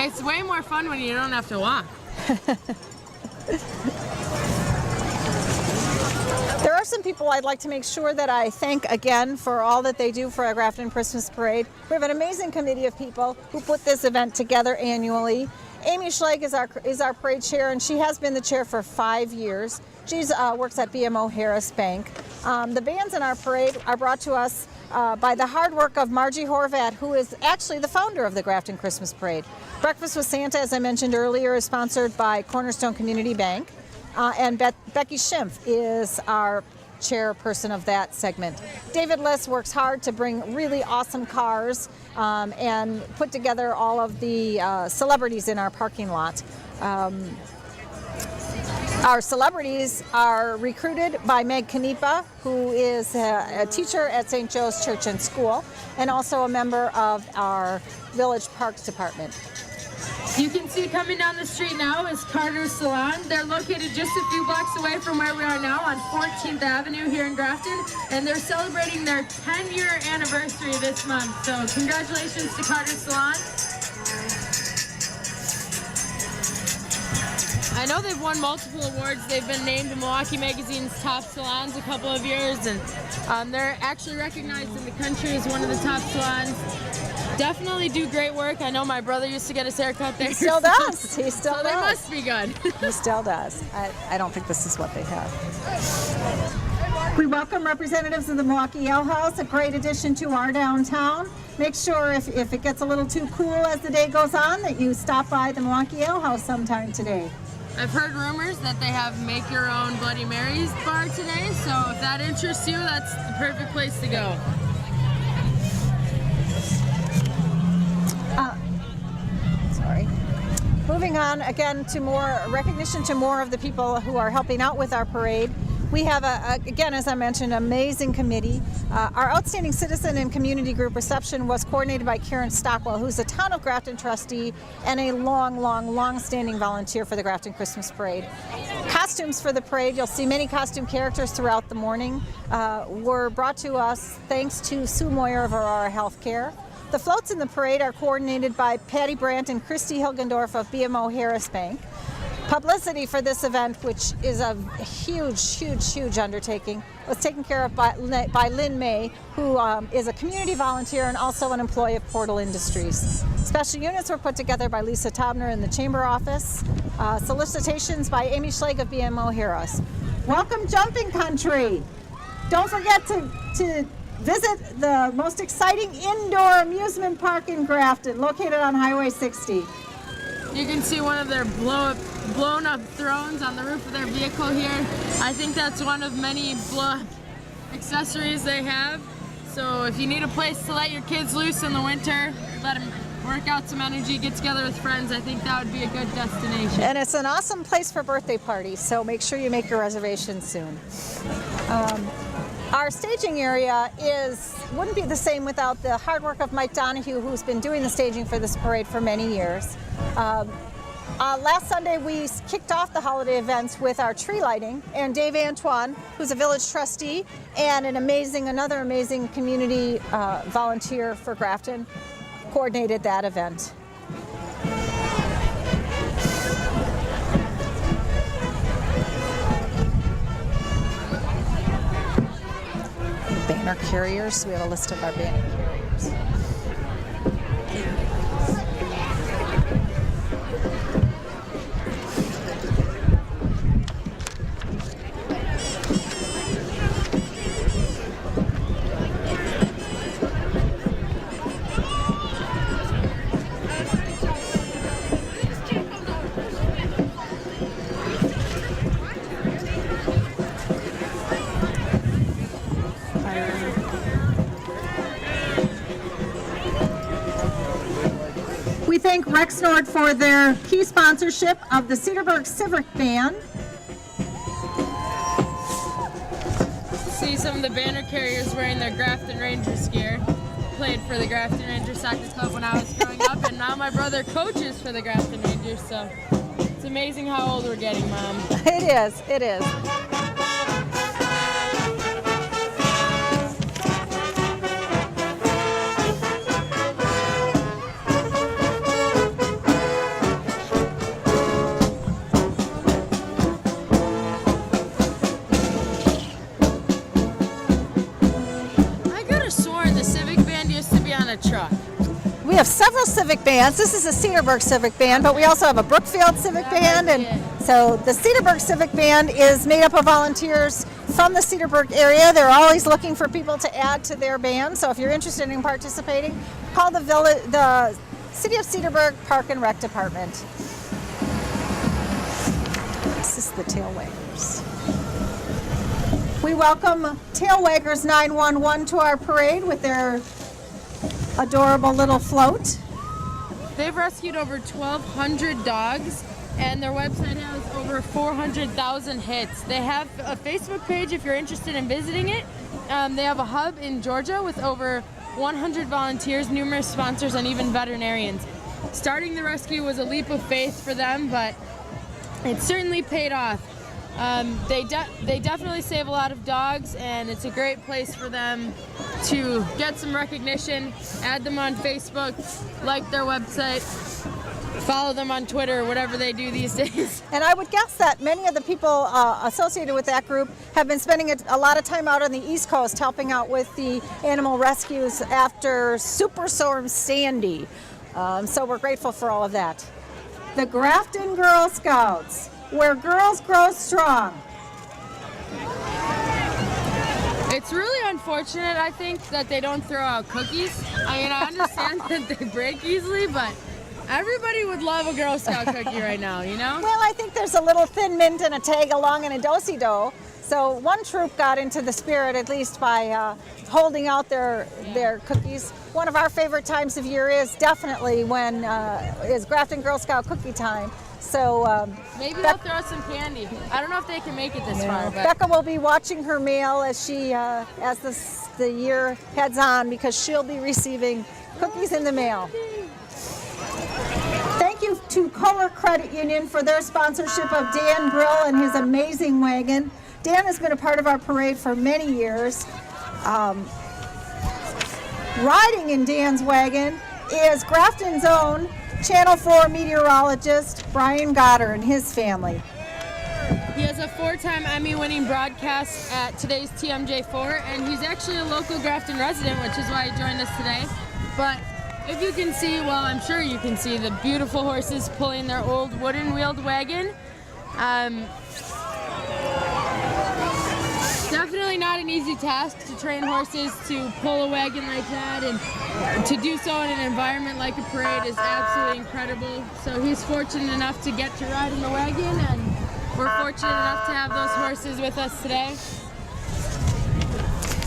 It's way more fun when you don't have to walk. There are some people I'd like to make sure that I thank again for all that they do for our Grafton Christmas Parade. We have an amazing committee of people who put this event together annually. Amy Schlegg is our parade chair, and she has been the chair for 5 years. She works at BMO Harris Bank. The bands in our parade are brought to us by the hard work of Margie Horvat, who is actually the founder of the Grafton Christmas Parade. Breakfast with Santa, as I mentioned earlier, is sponsored by Cornerstone Community Bank. And Becky Schimpf is our chairperson of that segment. David Liss works hard to bring really awesome cars and put together all of the celebrities in our parking lot. Our celebrities are recruited by Meg Canepa, who is a teacher at St. Joe's Church and School, and also a member of our Village Parks Department. You can see coming down the street now is Carter's Salon. They're located just a few blocks away from where we are now on 14th Avenue here in Grafton, and they're celebrating their 10-year anniversary this month. So congratulations to Carter's Salon. I know they've won multiple awards. They've been named in Milwaukee Magazine's top salons a couple of years, and they're actually recognized in the country as one of the top salons. definitely do great work. I know my brother used to get his hair cut there. He still does. He still So does. they must be good. He still does. I don't think this is what they have. We welcome representatives of the Milwaukee Ale House, a great addition to our downtown. Make sure if it gets a little too cool as the day goes on that you stop by the Milwaukee Ale House sometime today. I've heard rumors that they have Make Your Own Bloody Marys bar today, so if that interests you, that's the perfect place to go. Sorry. Moving on again to more recognition to more of the people who are helping out with our parade. We have, again, as I mentioned, an amazing committee. Our Outstanding Citizen and Community Group reception was coordinated by Karen Stockwell, who's a Town of Grafton trustee and a long-standing volunteer for the Grafton Christmas Parade. Costumes for the parade, you'll see many costume characters throughout the morning, were brought to us thanks to Sue Moyer of Aurora Healthcare. The floats in the parade are coordinated by Patty Brandt and Christy Hilgendorf of BMO Harris Bank. Publicity for this event, which is a huge undertaking, was taken care of by Lynn May, who is a community volunteer and also an employee of Portal Industries. Special units were put together by Lisa Taubner in the Chamber office. Solicitations by Amy Schlegel of BMO Harris. Welcome, Jumping Country! Don't forget to visit the most exciting indoor amusement park in Grafton, located on Highway 60. You can see one of their blown up thrones on the roof of their vehicle here. I think that's one of many blow-up accessories they have. So if you need a place to let your kids loose in the winter, let them work out some energy, get together with friends, I think that would be a good destination. And it's an awesome place for birthday parties, so make sure you make your reservations soon. Our staging area wouldn't be the same without the hard work of Mike Donahue, who's been doing the staging for this parade for many years. Last Sunday we kicked off the holiday events with our tree lighting, and Dave Antoine, who's a village trustee and another amazing community volunteer for Grafton, coordinated that event. Banner carriers. We have a list of our banner carriers. We thank Rexnord for their key sponsorship of the Cedarburg Civic Band. See some of the banner carriers wearing their Grafton Rangers gear. Played for the Grafton Rangers Soccer Club when I was growing up, and now my brother coaches for the Grafton Rangers, so it's amazing how old we're getting, Mom. It is, it is. Truck. We have several civic bands. This is a Cedarburg Civic Band, but we also have a Brookfield Civic Band, and so the Cedarburg Civic Band is made up of volunteers from the Cedarburg area. They're always looking for people to add to their band, so if you're interested in participating, call the City of Cedarburg Park and Rec Department. This is the Tail Waggers. We welcome Tail Waggers 911 to our parade with their adorable little float. They've rescued over 1,200 dogs, and their website has over 400,000 hits. They have a Facebook page if you're interested in visiting it. They have a hub in Georgia with over 100 volunteers, numerous sponsors, and even veterinarians. Starting the rescue was a leap of faith for them, but it certainly paid off. They definitely save a lot of dogs, and it's a great place for them to get some recognition. Add them on Facebook, like their website. follow them on Twitter or whatever they do these days. And I would guess that many of the people associated with that group have been spending a lot of time out on the East Coast helping out with the animal rescues after Superstorm Sandy. So we're grateful for all of that. The Grafton Girl Scouts, where girls grow strong. It's really unfortunate, I think, that they don't throw out cookies. I mean, I understand that they break easily, but everybody would love a Girl Scout cookie right now, you know? Well, I think there's a little Thin Mint and a Tag Along and a Do-Si-Do. So one troop got into the spirit, at least by holding out their cookies. One of our favorite times of year is definitely when is Grafton Girl Scout cookie time. So maybe they'll throw some candy. I don't know if they can make it this far, but Becca will be watching her mail as she as the year heads on, because she'll be receiving cookies in the mail. Thank you to Kohler Credit Union for their sponsorship of Dan Brill and his amazing wagon. Dan has been a part of our parade for many years. Riding in Dan's wagon is Grafton's own Channel 4 meteorologist Brian Goddard and his family. He has a 4-time Emmy-winning broadcast at today's TMJ4, and he's actually a local Grafton resident, which is why he joined us today. But if you can see, well, I'm sure you can see the beautiful horses pulling their old wooden-wheeled wagon. Definitely not an easy task to train horses to pull a wagon like that, and to do so in an environment like a parade is absolutely incredible. So he's fortunate enough to get to ride in the wagon, and we're fortunate enough to have those horses with us today.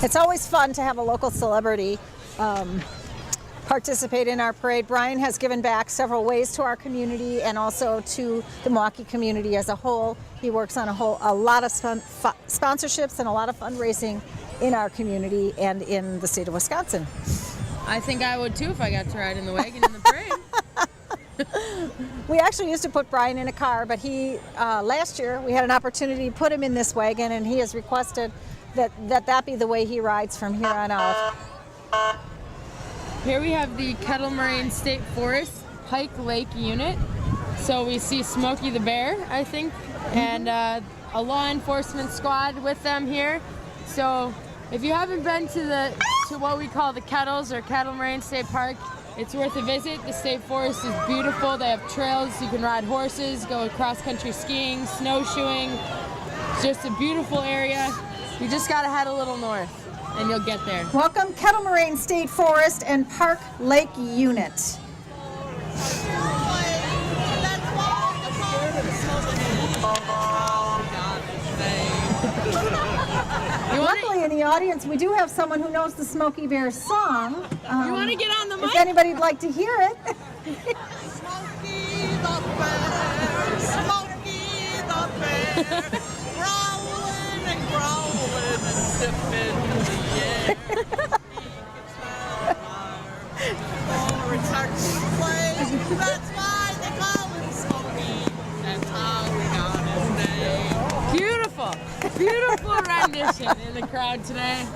It's always fun to have a local celebrity participate in our parade. Brian has given back several ways to our community and also to the Milwaukee community as a whole. He works on a lot of sponsorships and a lot of fundraising in our community and in the state of Wisconsin. I think I would too if I got to ride in the wagon in the parade. We actually used to put Brian in a car, but he last year we had an opportunity to put him in this wagon, and he has requested that be the way he rides from here on out. Here we have the Kettle Moraine State Forest Pike Lake unit. So we see Smokey the Bear, I think, and a law enforcement squad with them here. So if you haven't been to what we call the Kettles or Kettle Moraine State Park, it's worth a visit. The state forest is beautiful. They have trails. You can ride horses, go cross-country skiing, snowshoeing. It's just a beautiful area. You just got to head a little north, and you'll get there. Welcome, Kettle Moraine State Forest and Park Lake Unit. Luckily, in the audience, we do have someone who knows the Smokey Bear song. You want to get on the mic? If anybody'd like to hear it. Smokey the Bear, Smokey the Bear, growling and growling and sniffing the air. For it's hard to play, that's why they call him Smokey. That's how we got his name. Beautiful, beautiful rendition in the crowd today.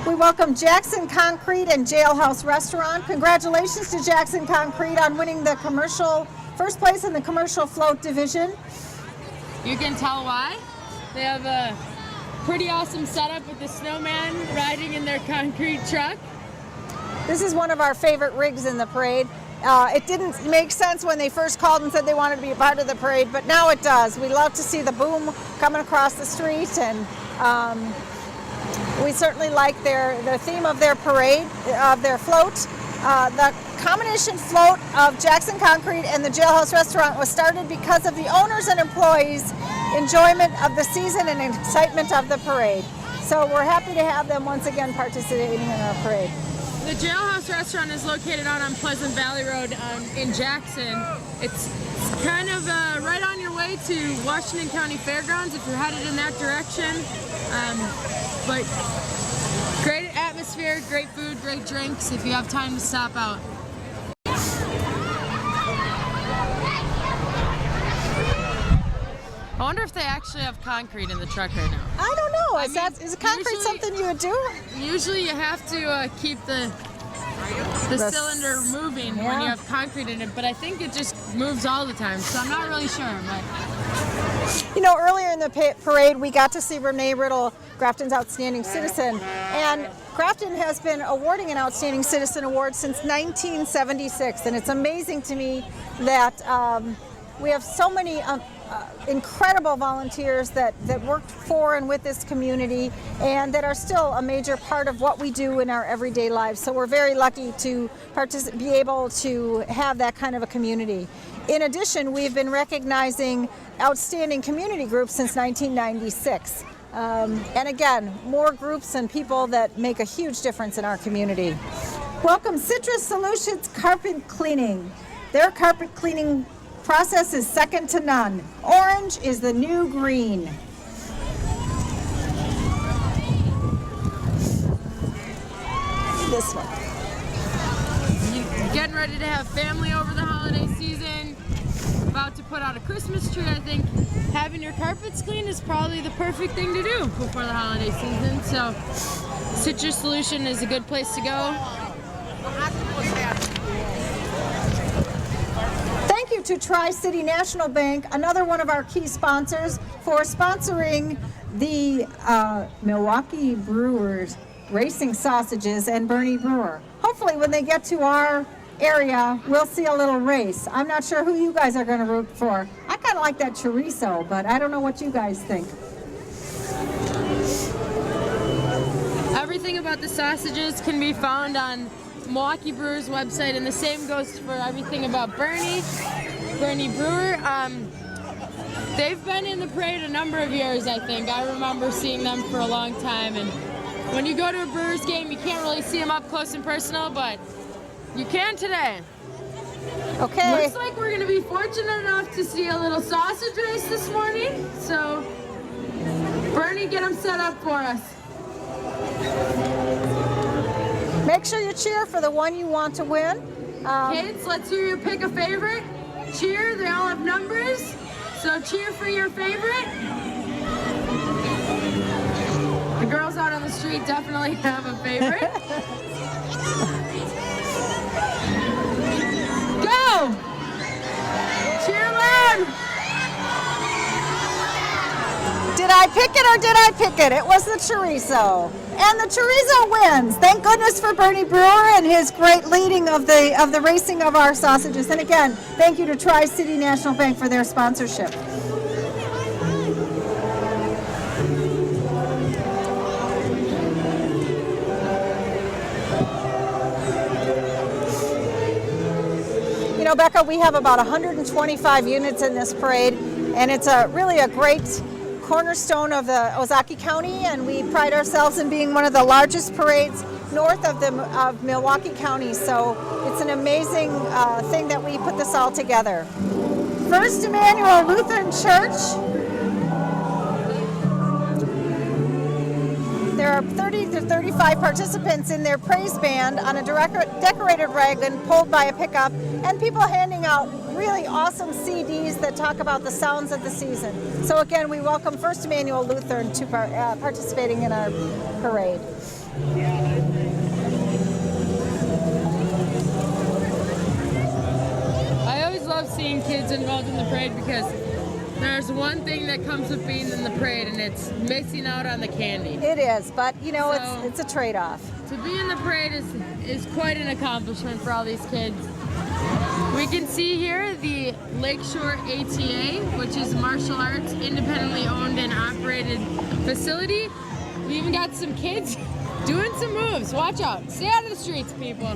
We welcome Jackson Concrete and Jailhouse Restaurant. Congratulations to Jackson Concrete on winning the first place in the commercial float division. You can tell why. They have a pretty awesome setup with the snowman riding in their concrete truck. This is one of our favorite rigs in the parade. It didn't make sense when they first called and said they wanted to be a part of the parade, but now it does. We love to see the boom coming across the street, and we certainly like the theme of their parade, of their float. The combination float of Jackson Concrete and the Jailhouse Restaurant was started because of the owners and employees' enjoyment of the season and excitement of the parade. So we're happy to have them once again participating in our parade. The Jailhouse Restaurant is located out on Pleasant Valley Road in Jackson. It's kind of right on your way to Washington County Fairgrounds if you're headed in that direction. But great atmosphere, great food, great drinks if you have time to stop out. I wonder if they actually have concrete in the truck right now. I don't know. Is I mean, concrete usually- something you would do? Usually you have to keep the the The cylinder moving when yeah. you have concrete in it, but I think it just moves all the time, so I'm not really sure. But You know, earlier in the parade, we got to see Renee Riddle, Grafton's Outstanding Citizen, and Grafton has been awarding an Outstanding Citizen Award since 1976, and it's amazing to me that we have so many incredible volunteers that worked for and with this community and that are still a major part of what we do in our everyday lives. So we're very lucky to be able to have that kind of a community. In addition, we've been recognizing outstanding community groups since 1996. And again, more groups and people that make a huge difference in our community. Welcome Citrus Solutions Carpet Cleaning. Their carpet cleaning process is second to none. Orange is the new green. This one. getting ready to have family over the holiday season, about to put out a Christmas tree, I think having your carpets clean is probably the perfect thing to do before the holiday season. So Citrus Solution is a good place to go. Thank you to Tri-City National Bank, another one of our key sponsors, for sponsoring the Milwaukee Brewers Racing Sausages and Bernie Brewer. Hopefully when they get to our area, we'll see a little race. I'm not sure who you guys are going to root for. I kind of like that chorizo, but I don't know what you guys think. Everything about the sausages can be found on Milwaukee Brewers website, and the same goes for everything about Bernie Brewer. They've been in the parade a number of years, I think. I remember seeing them for a long time, and when you go to a Brewers game, you can't really see them up close and personal, but you can today. Okay. Looks like we're gonna be fortunate enough to see a little sausage race this morning, so Bernie, get them set up for us. Make sure you cheer for the one you want to win. Kids, let's hear you pick a favorite. Cheer, they all have numbers, so cheer for your favorite. The girls out on the street definitely have a favorite. Go! Cheer loud! Did I pick it or did I pick it? It was the chorizo. And the chorizo wins. Thank goodness for Bernie Brewer and his great leading of the racing of our sausages. And again, thank you to Tri-City National Bank for their sponsorship. You know, Becca, we have about 125 units in this parade, and it's really a great cornerstone of the Ozaukee County, and we pride ourselves in being one of the largest parades north of Milwaukee County. So it's an amazing thing that we put this all together. First Emmanuel Lutheran Church. There are 30 to 35 participants in their praise band on a decorated wagon pulled by a pickup, and people handing out really awesome CDs that talk about the sounds of the season. So again, we welcome First Emmanuel Lutheran to participating in our parade. I always love seeing kids involved in the parade because there's one thing that comes with being in the parade, and it's missing out on the candy. It is, but you know, So- it's a trade-off. To be in the parade is quite an accomplishment for all these kids. We can see here the Lakeshore ATA, which is a martial arts independently owned and operated facility. We even got some kids doing some moves. Watch out. Stay out of the streets, people.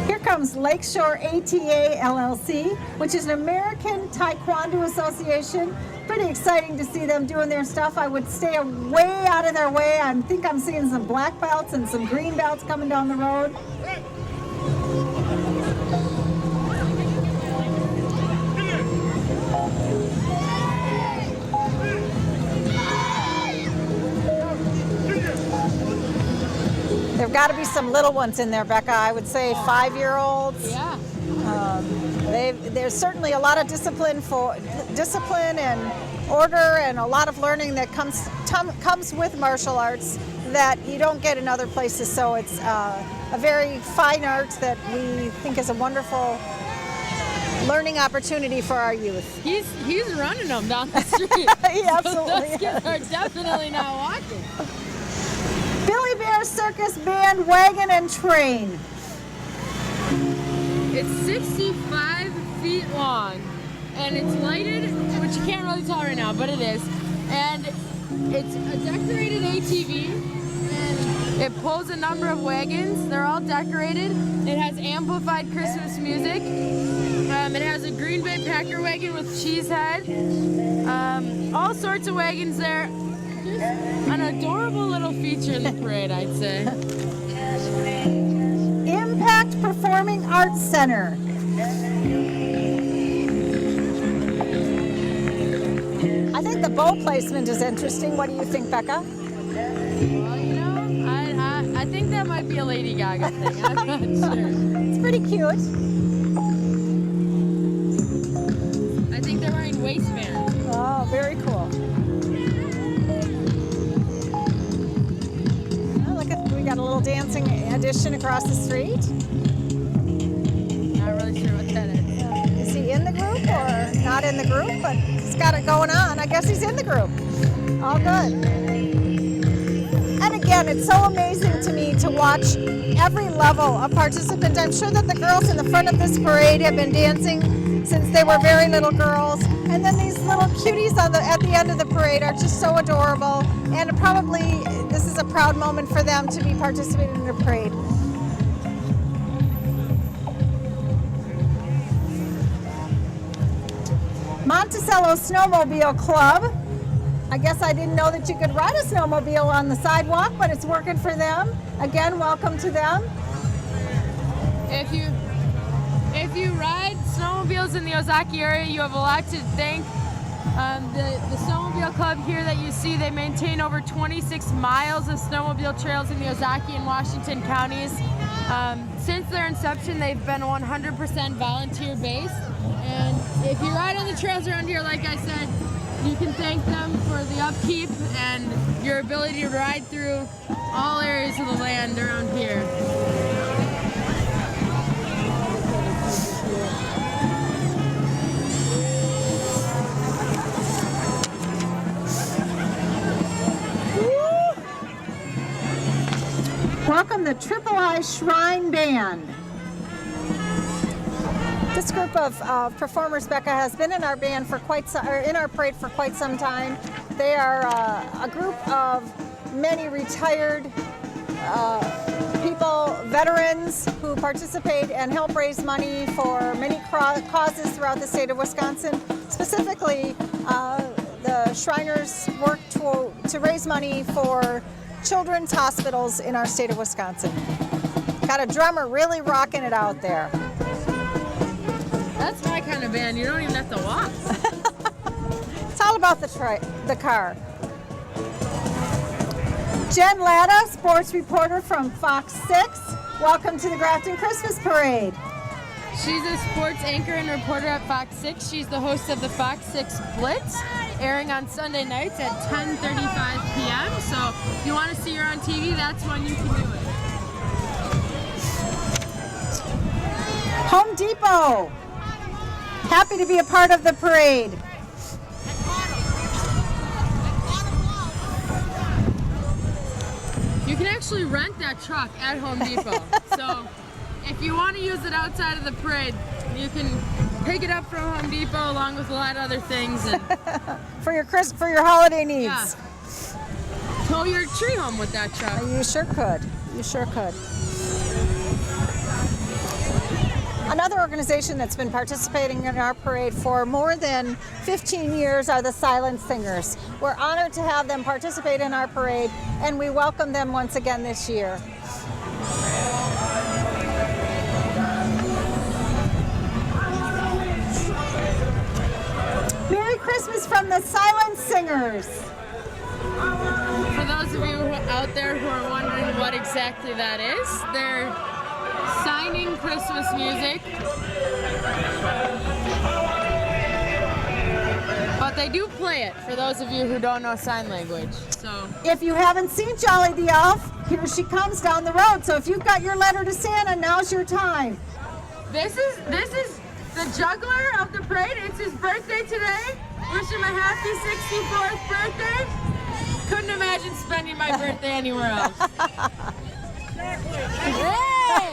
Here comes Lakeshore ATA LLC, which is an American Taekwondo Association. Pretty exciting to see them doing their stuff. I would stay way out of their way. I think I'm seeing some black belts and some green belts coming down the road. There've got to be some little ones in there, Becca. I would say 5-year-olds. Yeah. There's certainly a lot of discipline and order and a lot of learning that comes with martial arts. that you don't get in other places. So it's a very fine art that we think is a wonderful learning opportunity for our youth. He's running them down the street. He absolutely Those kids are definitely not walking. Billy Bear Circus Band Wagon and Train. It's 65 feet long, and it's lighted, which you can't really tell right now, but it is. And it's a decorated ATV, and it pulls a number of wagons. They're all decorated. It has amplified Christmas music. It has a Green Bay Packer wagon with cheese head. All sorts of wagons there. Just an adorable little feature in the parade, I'd say. Impact Performing Arts Center. I think the bow placement is interesting. What do you think, Becca? Well, you know, I think that might be a Lady Gaga thing. I'm not sure. It's pretty cute. I think they're wearing waistbands. Oh, very cool. Oh, look at, we got a little dancing addition across the street. Not really sure what that is. Is he in the group or not in the group? But he's got it going on. I guess he's in the group. All good. And again, it's so amazing to me to watch every level of participant. I'm sure that the girls in the front of this parade have been dancing since they were very little girls. And then these little cuties at the end of the parade are just so adorable. And probably this is a proud moment for them to be participating in the parade. Monticello Snowmobile Club. I guess I didn't know that you could ride a snowmobile on the sidewalk, but it's working for them. Again, welcome to them. If you ride snowmobiles in the Ozaki area, you have a lot to thank. The snowmobile club here that you see, they maintain over 26 miles of snowmobile trails in the Ozaki and Washington counties. Since their inception, they've been 100% volunteer based. And if you ride on the trails around here, like I said, you can thank them for the upkeep and your ability to ride through all areas of the land around here. Welcome the Triple I Shrine Band. This group of performers, Becca, has been in our band for in our parade for quite some time. They are a group of many retired people, veterans who participate and help raise money for many causes throughout the state of Wisconsin. Specifically, the Shriners work to raise money for children's hospitals in our state of Wisconsin. Got a drummer really rocking it out there. That's my kind of band. You don't even have to walk. It's all about the car. Jen Latta, sports reporter from Fox 6. Welcome to the Grafton Christmas Parade. She's a sports anchor and reporter at Fox 6. She's the host of the Fox 6 Blitz, airing on Sunday nights at 10:35 p.m. So if you want to see her on TV, that's when you can do it. Home Depot. Happy to be a part of the parade. You can actually rent that truck at Home Depot. So if you want to use it outside of the parade, you can pick it up from Home Depot along with a lot of other things. And, for your holiday needs. yeah. Tow your tree home with that truck. You sure could. You sure could. Another organization that's been participating in our parade for more than 15 years are the Silent Singers. We're honored to have them participate in our parade, and we welcome them once again this year. Merry Christmas from the Silent Singers. For those of you out there who are wondering what exactly that is, they're signing Christmas music, but they do play it for those of you who don't know sign language. So If you haven't seen Jolly the Elf, here she comes down the road. So if you've got your letter to Santa, now's your time. this is the juggler of the parade. It's his birthday today. Wish him a happy 64th birthday. Couldn't imagine spending my birthday anywhere else. Hey!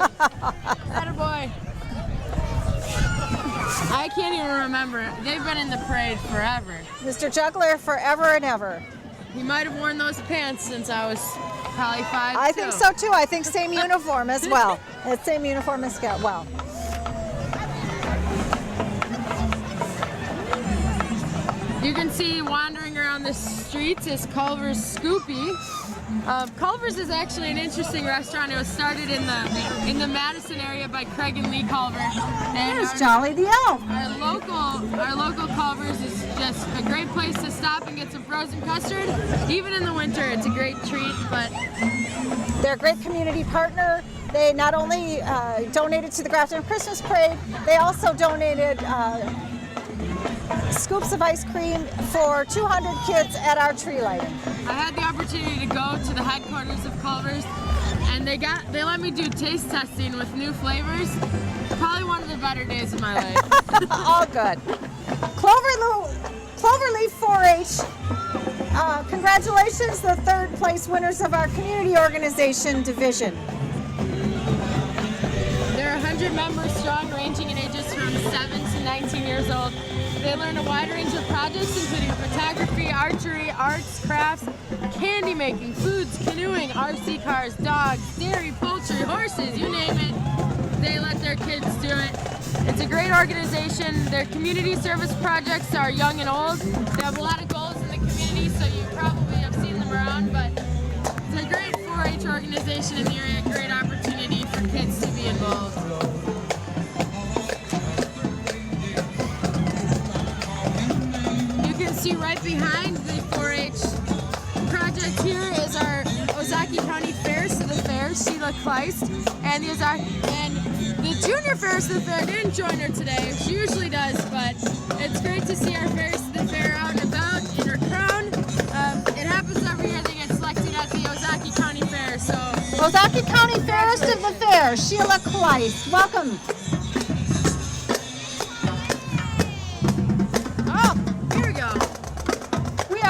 Attaboy. I can't even remember. They've been in the parade forever. Mr. Juggler forever and ever. He might have worn those pants since I was probably 5. I think so too. I think same uniform as well. Same uniform as well. You can see wandering around the streets is Culver's Scoopy. Culver's is actually an interesting restaurant. It was started in the Madison area by Craig and Lee Culver. And There's Jolly the Elf. our local Culver's is just a great place to stop and get some frozen custard. Even in the winter, it's a great treat. But They're a great community partner. They not only donated to the Grafton Christmas Parade, they also donated scoops of ice cream for 200 kids at our tree lighting. I had the opportunity to go to the headquarters of Culver's, and they let me do taste testing with new flavors. Probably one of the better days of my life. All good. Cloverleaf 4-H, congratulations, the third place winners of our community organization division. They're 100 members strong, ranging in ages from 7 to 19 years old. They learn a wide range of projects, including photography, archery, arts, crafts, candy making, foods, canoeing, RC cars, dogs, dairy, poultry, horses, you name it. They let their kids do it. It's a great organization. Their community service projects are young and old. They have a lot of goals in the community, so you probably have seen them around, but it's a great 4-H organization in the area, great opportunity for kids to be involved. See right behind the 4-H project here is our Ozaki County Fairs to the Fair, Sheila Kleist, and the Junior Fairs to the Fair didn't join her today. She usually does, but it's great to see our Fairs to the Fair out and about in her crown. It happens every year. They get selected at the Ozaki County Fair. So Ozaki County Fairs to the Fair, Sheila Kleist, welcome.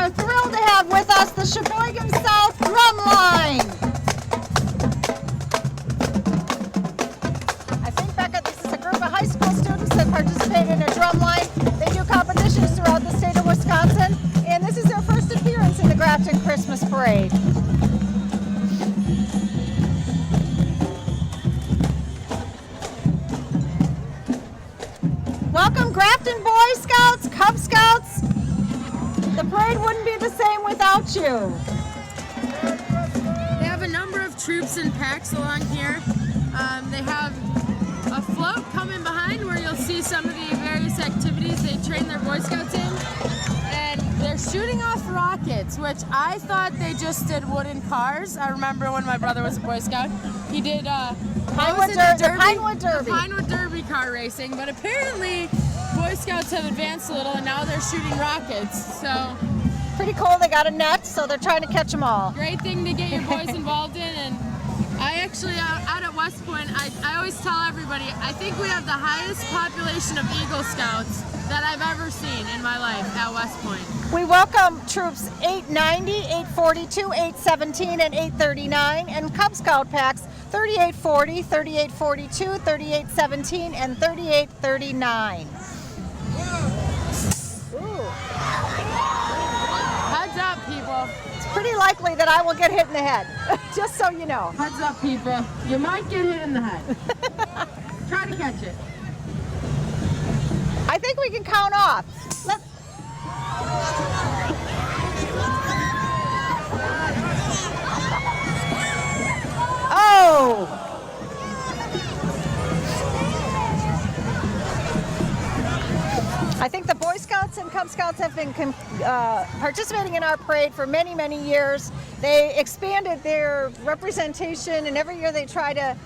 Thrilled to have with us the Sheboygan South Drum Line. I think, Becca, this is a group of high school students that participate in a drum line. They do competitions throughout the state of Wisconsin, and this is their first appearance in the Grafton Christmas Parade. Welcome, Grafton Boy Scouts, Cub Scouts. The parade wouldn't be the same without you. They have a number of troops and packs along here. They have a float coming behind where you'll see some of the various activities they train their Boy Scouts in. And they're shooting off rockets, which I thought they just did wooden cars. I remember when my brother was a Boy Scout, he did Pinewood Derby. Pinewood Derby car racing, but apparently Boy Scouts have advanced a little and now they're shooting rockets. So pretty cool. They got a net, so they're trying to catch them all. Great thing to get your boys involved in. And I actually, out at West Point, I always tell everybody, I think we have the highest population of Eagle Scouts that I've ever seen in my life at West Point. We welcome troops 890, 842, 817, and 839, and Cub Scout packs 3840, 3842, 3817, and 3839. Heads up, people. It's pretty likely that I will get hit in the head, just so you know. Heads up, people. You might get hit in the head. Try to catch it. I think we can count off. Oh! I think the Boy Scouts and Cub Scouts have been participating in our parade for many, many years. They expanded their representation, and every year they try to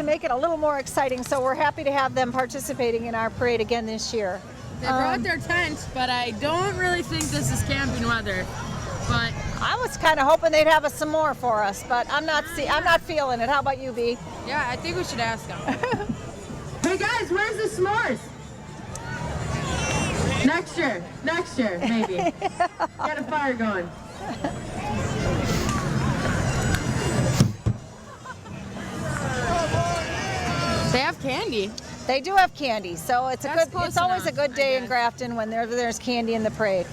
make it a little more exciting, so we're happy to have them participating in our parade again this year. They brought their tent, but I don't really think this is camping weather. But I was kind of hoping they'd have some more for us, but I'm not feeling it. How about you, B? yeah, I think we should ask them. Hey guys, where's the s'mores? Next year, maybe. Get a fire going. They have candy. They do have candy, so it's That's it's close always a enough, good day I in guess. Grafton when there's candy in the parade.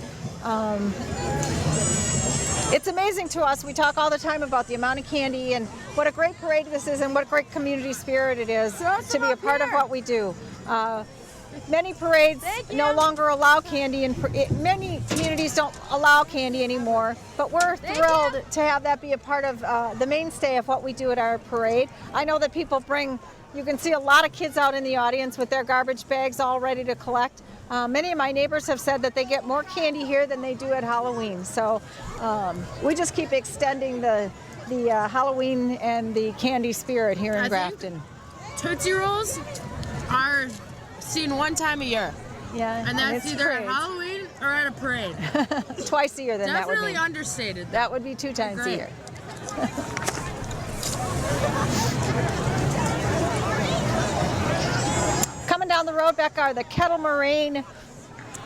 It's amazing to us. We talk all the time about the amount of candy and what a great parade this is and what a great community spirit it is to be a part of what we do. Many parades no longer allow candy, and many communities don't allow candy anymore, but we're thrilled to have that be a part of the mainstay of what we do at our parade. I know that people bring, you can see a lot of kids out in the audience with their garbage bags all ready to collect. Many of my neighbors have said that they get more candy here than they do at Halloween, so we just keep extending the Halloween and the candy spirit here in I think Grafton. Tootsie Rolls are seen one time a year, Yeah, and that's it's either at parades. Halloween or at a parade. Twice a year, then that would Definitely be. understated. That would be 2 times a Great. year. Coming down the road, Becca, are the Kettle Moraine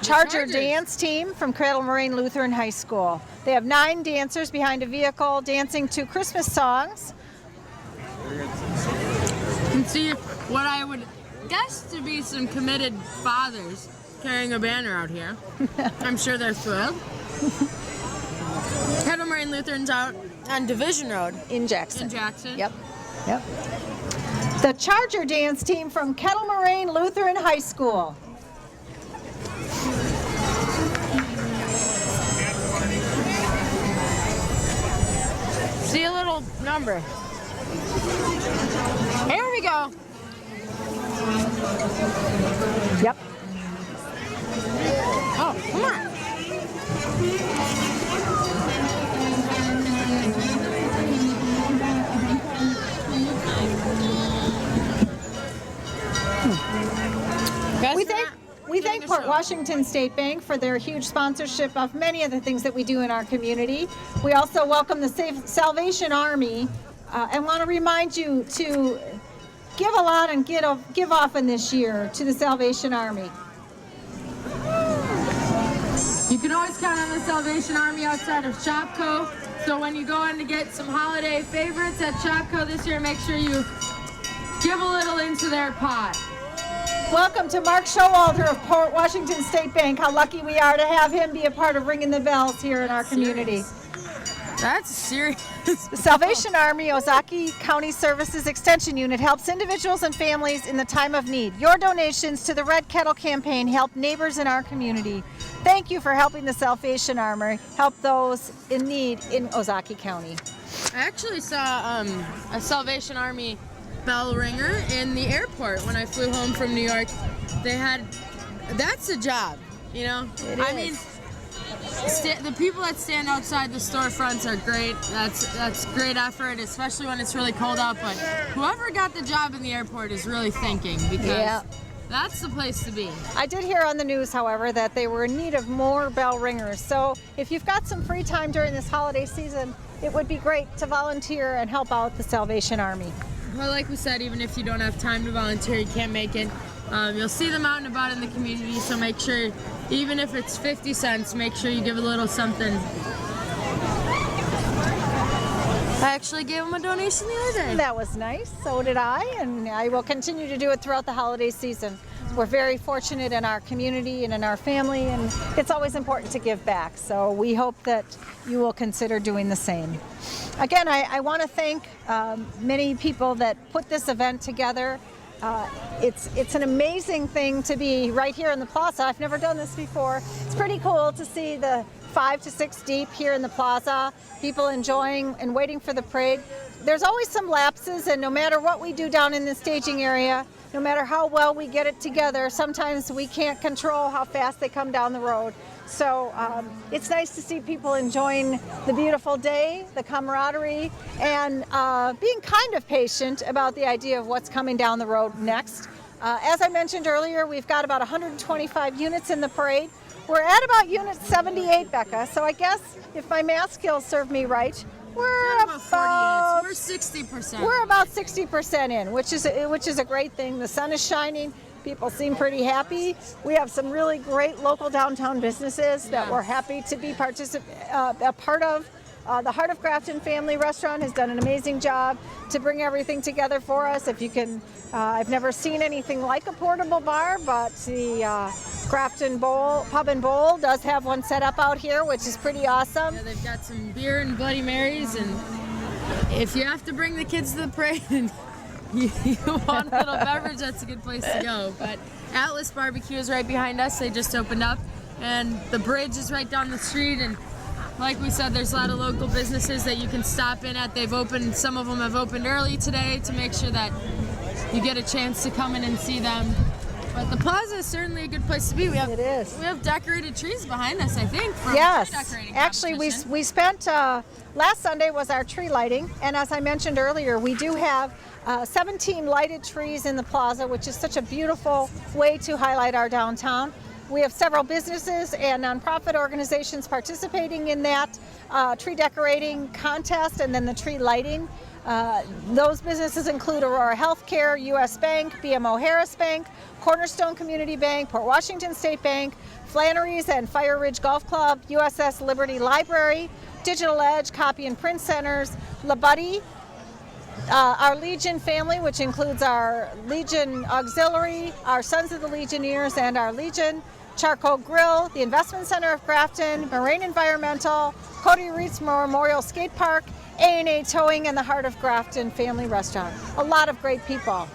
Charger Chargers. Dance Team from Kettle Moraine Lutheran High School. They have 9 dancers behind a vehicle dancing to Christmas songs. And see what I would guess to be some committed fathers carrying a banner out here. I'm sure they're thrilled. Kettle Moraine Lutheran's out on Division Road In Jackson. in Jackson. Yep. The Charger Dance Team from Kettle Moraine Lutheran High School. See a little number. Here we go. Yep. Oh, come on. Guess We we're thank not we getting thank a Port show. Washington State Bank for their huge sponsorship of many of the things that we do in our community. We also welcome the Salvation Army and want to remind you to give a lot and give often this year to the Salvation Army. You can always count on the Salvation Army outside of Shopco. So when you go in to get some holiday favorites at Shopco this year, make sure you give a little into their pot. Welcome to Mark Showalter of Port Washington State Bank. How lucky we are to have him be a part of ringing the bells here in our community. That's serious. The Salvation Army Ozaki County Services Extension Unit helps individuals and families in the time of need. Your donations to the Red Kettle campaign help neighbors in our community. Thank you for helping the Salvation Army help those in need in Ozaki County. I actually saw a Salvation Army bell ringer in the airport when I flew home from New York. They had, that's a job, you know? It I is. mean, the people that stand outside the storefronts are great. That's great effort, especially when it's really cold out. But whoever got the job in the airport is really thinking, because Yeah. that's the place to be. I did hear on the news, however, that they were in need of more bell ringers. So if you've got some free time during this holiday season, it would be great to volunteer and help out the Salvation Army. Well, like we said, even if you don't have time to volunteer, you can't make it. You'll see them out and about in the community, so make sure, even if it's 50 cents, make sure you give a little something. I actually gave them a donation the other day. That was nice. So did I, and I will continue to do it throughout the holiday season. We're very fortunate in our community and in our family, and it's always important to give back. So we hope that you will consider doing the same. Again, I want to thank many people that put this event together. It's an amazing thing to be right here in the plaza. I've never done this before. It's pretty cool to see the 5 to 6 deep here in the plaza, people enjoying and waiting for the parade. There's always some lapses, and no matter what we do down in the staging area, no matter how well we get it together, sometimes we can't control how fast they come down the road. So it's nice to see people enjoying the beautiful day, the camaraderie, and being kind of patient about the idea of what's coming down the road next. As I mentioned earlier, we've got about 125 units in the parade. We're at about unit 78, Becca, so I guess if my math skills serve me right, we're About 40 units. We're 60%. We're about 60% in, which is a great thing. The sun is shining. People seem pretty happy. We have some really great local downtown businesses that we're happy to be a part of. The Heart of Grafton Family Restaurant has done an amazing job to bring everything together for us. If you can, I've never seen anything like a portable bar, but the Grafton Pub and Bowl does have one set up out here, which is pretty awesome. Yeah, they've got some beer and Bloody Marys, and if you have to bring the kids to the parade and you want a little beverage, that's a good place to go. But Atlas Barbecue is right behind us. They just opened up, and the bridge is right down the street. And like we said, there's a lot of local businesses that you can stop in at. They've opened, some of them have opened early today to make sure that you get a chance to come in and see them. But the plaza is certainly a good place to be. It is. We have decorated trees behind us, I think. For Yes. tree decorating Actually, competition. we spent, last Sunday was our tree lighting. And as I mentioned earlier, we do have 17 lighted trees in the plaza, which is such a beautiful way to highlight our downtown. We have several businesses and nonprofit organizations participating in that tree decorating contest and then the tree lighting. Those businesses include Aurora Healthcare, U.S. Bank, BMO Harris Bank, Cornerstone Community Bank, Port Washington State Bank, Flannery's and Fire Ridge Golf Club, USS Liberty Library, Digital Edge, Copy and Print Centers, La Buddy, our Legion family, which includes our Legion Auxiliary, our Sons of the Legionnaires, and our Legion, Charcoal Grill, the Investment Center of Grafton, Moraine Environmental, Cody Reitz Memorial Skate Park, A&A Towing, and the Heart of Grafton Family Restaurant. A lot of great people.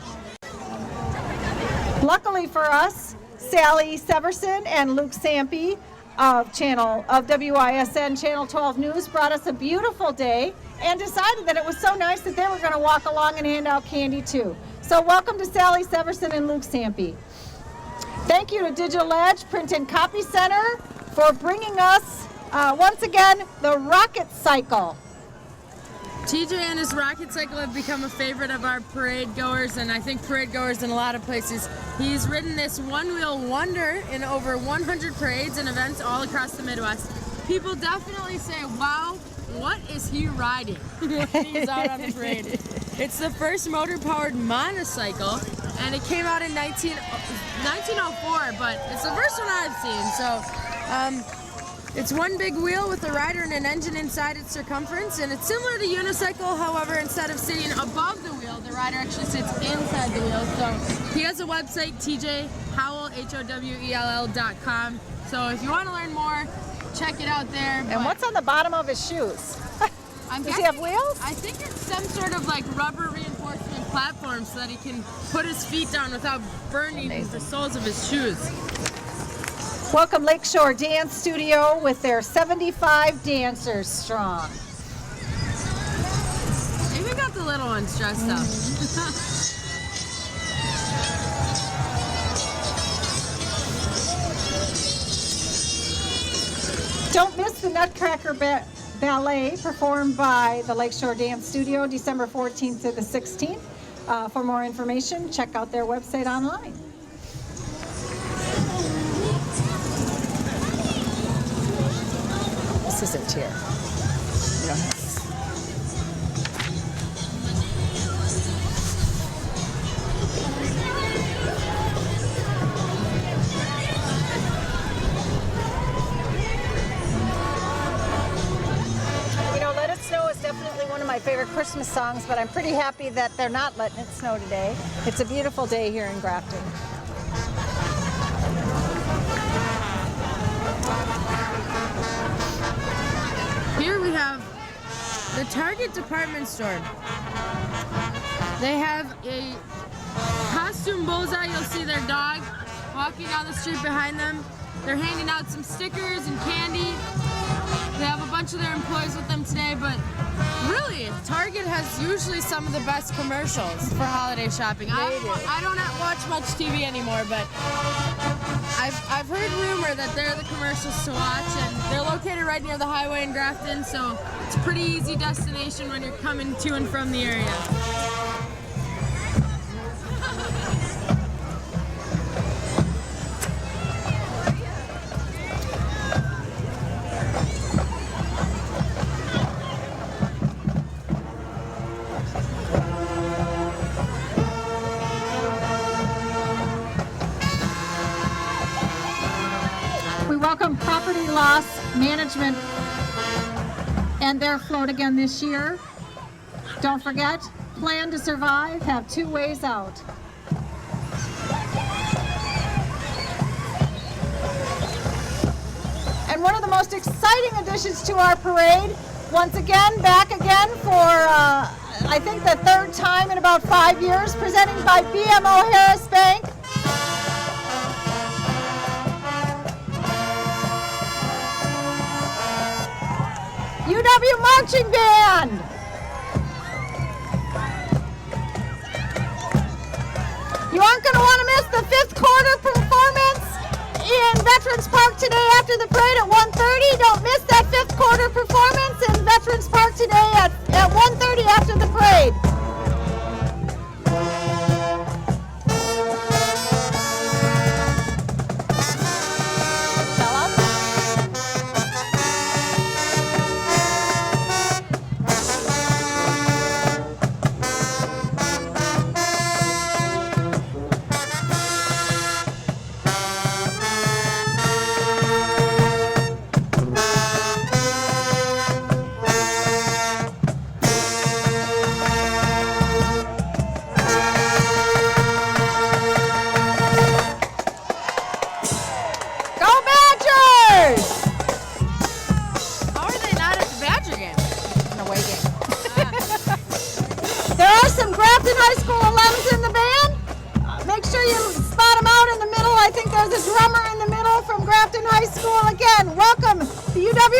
Luckily for us, Sally Severson and Luke Sampe of WISN Channel 12 News brought us a beautiful day and decided that it was so nice that they were going to walk along and hand out candy too. So welcome to Sally Severson and Luke Sampe. Thank you to Digital Edge Print and Copy Center for bringing us, once again, the Rocket Cycle. TJ and his rocket cycle have become a favorite of our parade goers, and I think parade goers in a lot of places. He's ridden this one-wheel wonder in over 100 parades and events all across the Midwest. People definitely say, wow, what is he riding when he's out on the parade? It's the first motor-powered motorcycle, and it came out in 1904, but it's the first one I've seen. So it's one big wheel with a rider and an engine inside its circumference, and it's similar to unicycle. However, instead of sitting above the wheel, the rider actually sits inside the wheel. So he has a website, tjhowell.com. So if you want to learn more, check it out there. And what's on the bottom of his shoes? Does he have wheels? I think it's some sort of like rubber reinforcement platform so that he can put his feet down without burning the soles of his shoes. Welcome Lakeshore Dance Studio with their 75 dancers strong. They even got the little ones dressed up. Don't miss the Nutcracker Ballet performed by the Lakeshore Dance Studio December 14th to the 16th. For more information, check out their website online. This isn't here. You don't have this. Let It Snow is definitely one of my favorite Christmas songs, but I'm pretty happy that they're not letting it snow today. It's a beautiful day here in Grafton. Here we have the Target department store. They have a costume bullseye. You'll see their dog walking down the street behind them. They're handing out some stickers and candy. They have a bunch of their employees with them today, but really, Target has usually some of the best commercials for holiday shopping. I don't watch much TV anymore, but I've heard rumor that they're the commercials to watch, and they're located right near the highway in Grafton, so it's a pretty easy destination when you're coming to and from the area. management and their float again this year. Don't forget, plan to survive, have 2 ways out. And one of the most exciting additions to our parade, once again, back again for I think the 3rd time in about 5 years, presenting by BMO Harris Bank. UW Marching Band. You aren't going to want to miss the 5th quarter performance in Veterans Park today after the parade at 1:30. Don't miss that 5th quarter performance in Veterans Park today at 1:30 after the parade.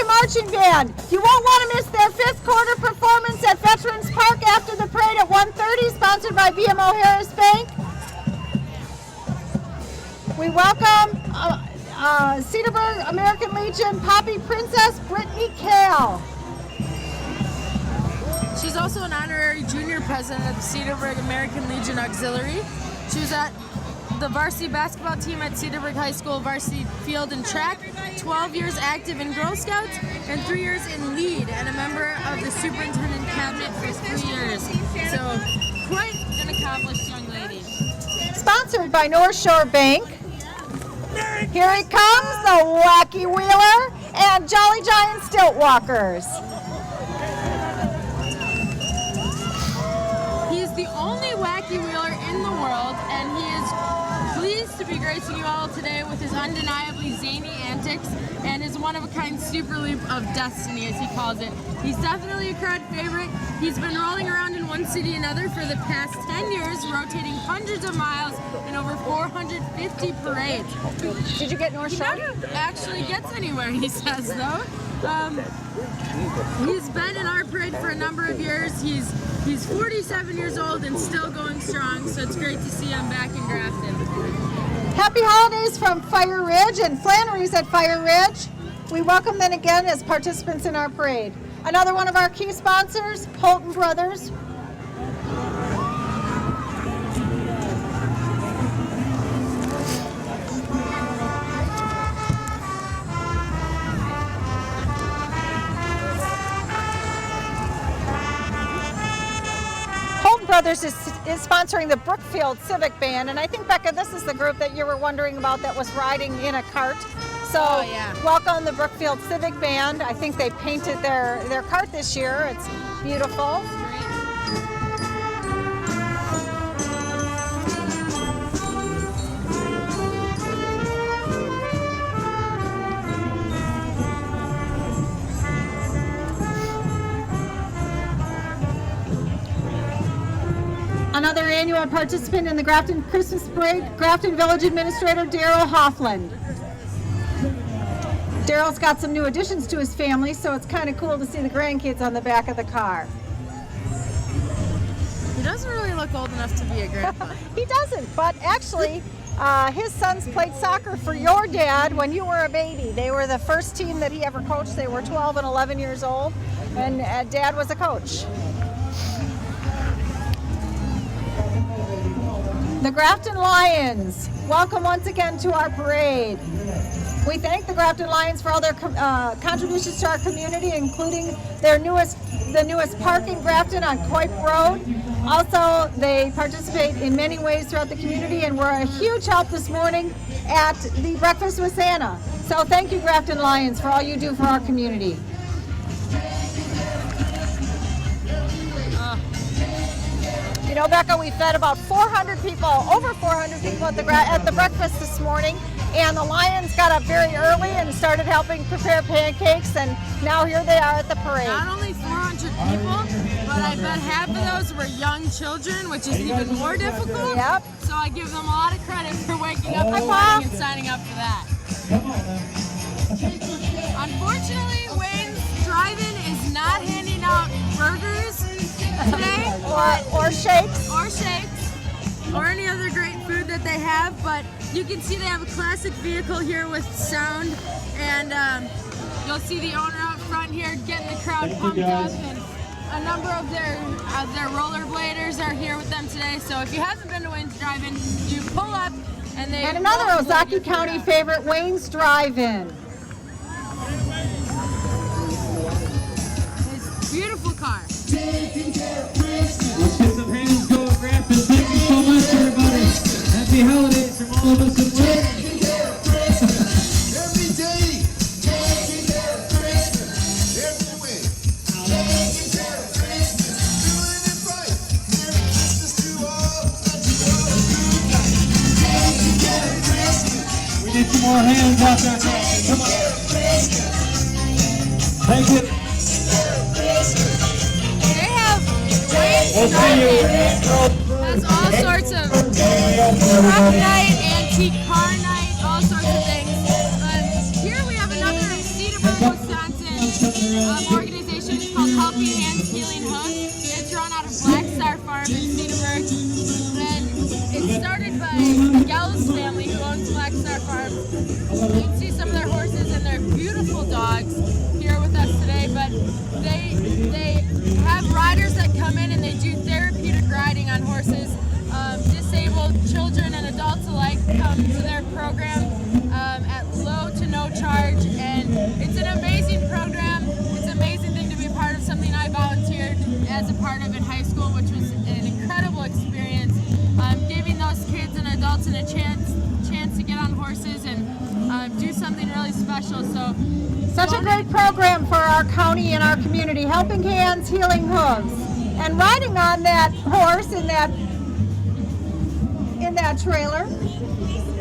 Marching Band. You won't want to miss their 5th quarter performance at Veterans Park after the parade at 1:30, sponsored by BMO Harris Bank. We welcome Cedarburg American Legion Poppy Princess Brittany Kale. She's also an honorary junior president of the Cedarburg American Legion Auxiliary. She was at the varsity basketball team at Cedarburg High School, varsity field and track, 12 years active in Girl Scouts, and 3 years in lead, and a member of the superintendent cabinet for 3 years. So, quite an accomplished young lady. Sponsored by North Shore Bank. Here he comes, the Wacky Wheeler and Jolly Giant Stilt Walkers. He is the only Wacky Wheeler in the world, and he is pleased to be gracing you all today with his undeniably zany antics and his one-of-a-kind super loop of destiny, as he calls it. He's definitely a crowd favorite. He's been rolling around in one city another for the past 10 years, rotating hundreds of miles in over 450 parades. Did you get North Shore? He never actually gets anywhere, he says, though. He's been in our parade for a number of years. He's 47 years old and still going strong, so it's great to see him back in Grafton. Happy holidays from Fire Ridge and Flannery's at Fire Ridge. We welcome them again as participants in our parade. Another one of our key sponsors, Holton Brothers. Brothers is sponsoring the Brookfield Civic Band, and I think, Becca, this is the group that you were wondering about that was riding in a cart. So welcome the Brookfield Civic Band. I think they painted their cart this year. It's beautiful. Another annual participant in the Grafton Christmas Parade, Grafton Village Administrator Daryl Hoffland. Daryl's got some new additions to his family, so it's kind of cool to see the grandkids on the back of the car. He doesn't really look old enough to be a grandpa. He doesn't, but actually, his sons played soccer for your dad when you were a baby. They were the first team that he ever coached. They were 12 and 11 years old, and Dad was a coach. The Grafton Lions, welcome once again to our parade. We thank the Grafton Lions for all their contributions to our community, including the newest park in Grafton on Coip Road. Also, they participate in many ways throughout the community and were a huge help this morning at the Breakfast with Santa. So thank you, Grafton Lions, for all you do for our community. You know, Becca, we fed about 400 people, over 400 people at the breakfast this morning, and the Lions got up very early and started helping prepare pancakes, and now here they are at the parade. Not only 400 people, but I bet half of those were young children, which is even more difficult. Yep. So I give them a lot of credit for waking up this Pop. morning and signing up for that. Unfortunately, Wayne's Drive-In is not handing out burgers today, or shakes. or shakes, or any other great food that they have, but you can see they have a classic vehicle here with sound, and you'll see the owner out front here getting the crowd pumped up, and a number of their rollerbladers are here with them today. So if you haven't been to Wayne's Drive-In, you pull up and they... And another Ozaki County favorite, Wayne's Drive-In. His beautiful car. Let's get some hands going, Grafton. Thank you so much, everybody. Happy holidays from all of us at work. Every day, taking care of Christmas. Every way, taking care of Christmas. Doing it right. Merry Christmas to all. And to all of you guys. Taking care of Christmas. We need some more hands out there. Come on. Thank you. They have Wayne's We'll see you. Drive-In. Has all sorts of truck night, antique car night, all sorts of things. Here we have another Cedarburg, Wisconsin organization. It's called Helping Hands, Healing Hooves. It's run out of Black Star Farm in Cedarburg. And it started by the Gels family who owns Black Star Farm. You can see some of their horses and their beautiful dogs here with us today, but they have riders that come in and they do therapeutic riding on horses. Disabled children and adults alike come to their program at low to no charge, and it's an amazing program. It's an amazing thing to be a part of, something I volunteered as a part of in high school, which was an incredible experience. Giving those kids and adults a chance to get on horses and do something really special. So Such a great program for our county and our community, Helping Hands, Healing Hooves. And riding on that horse in that trailer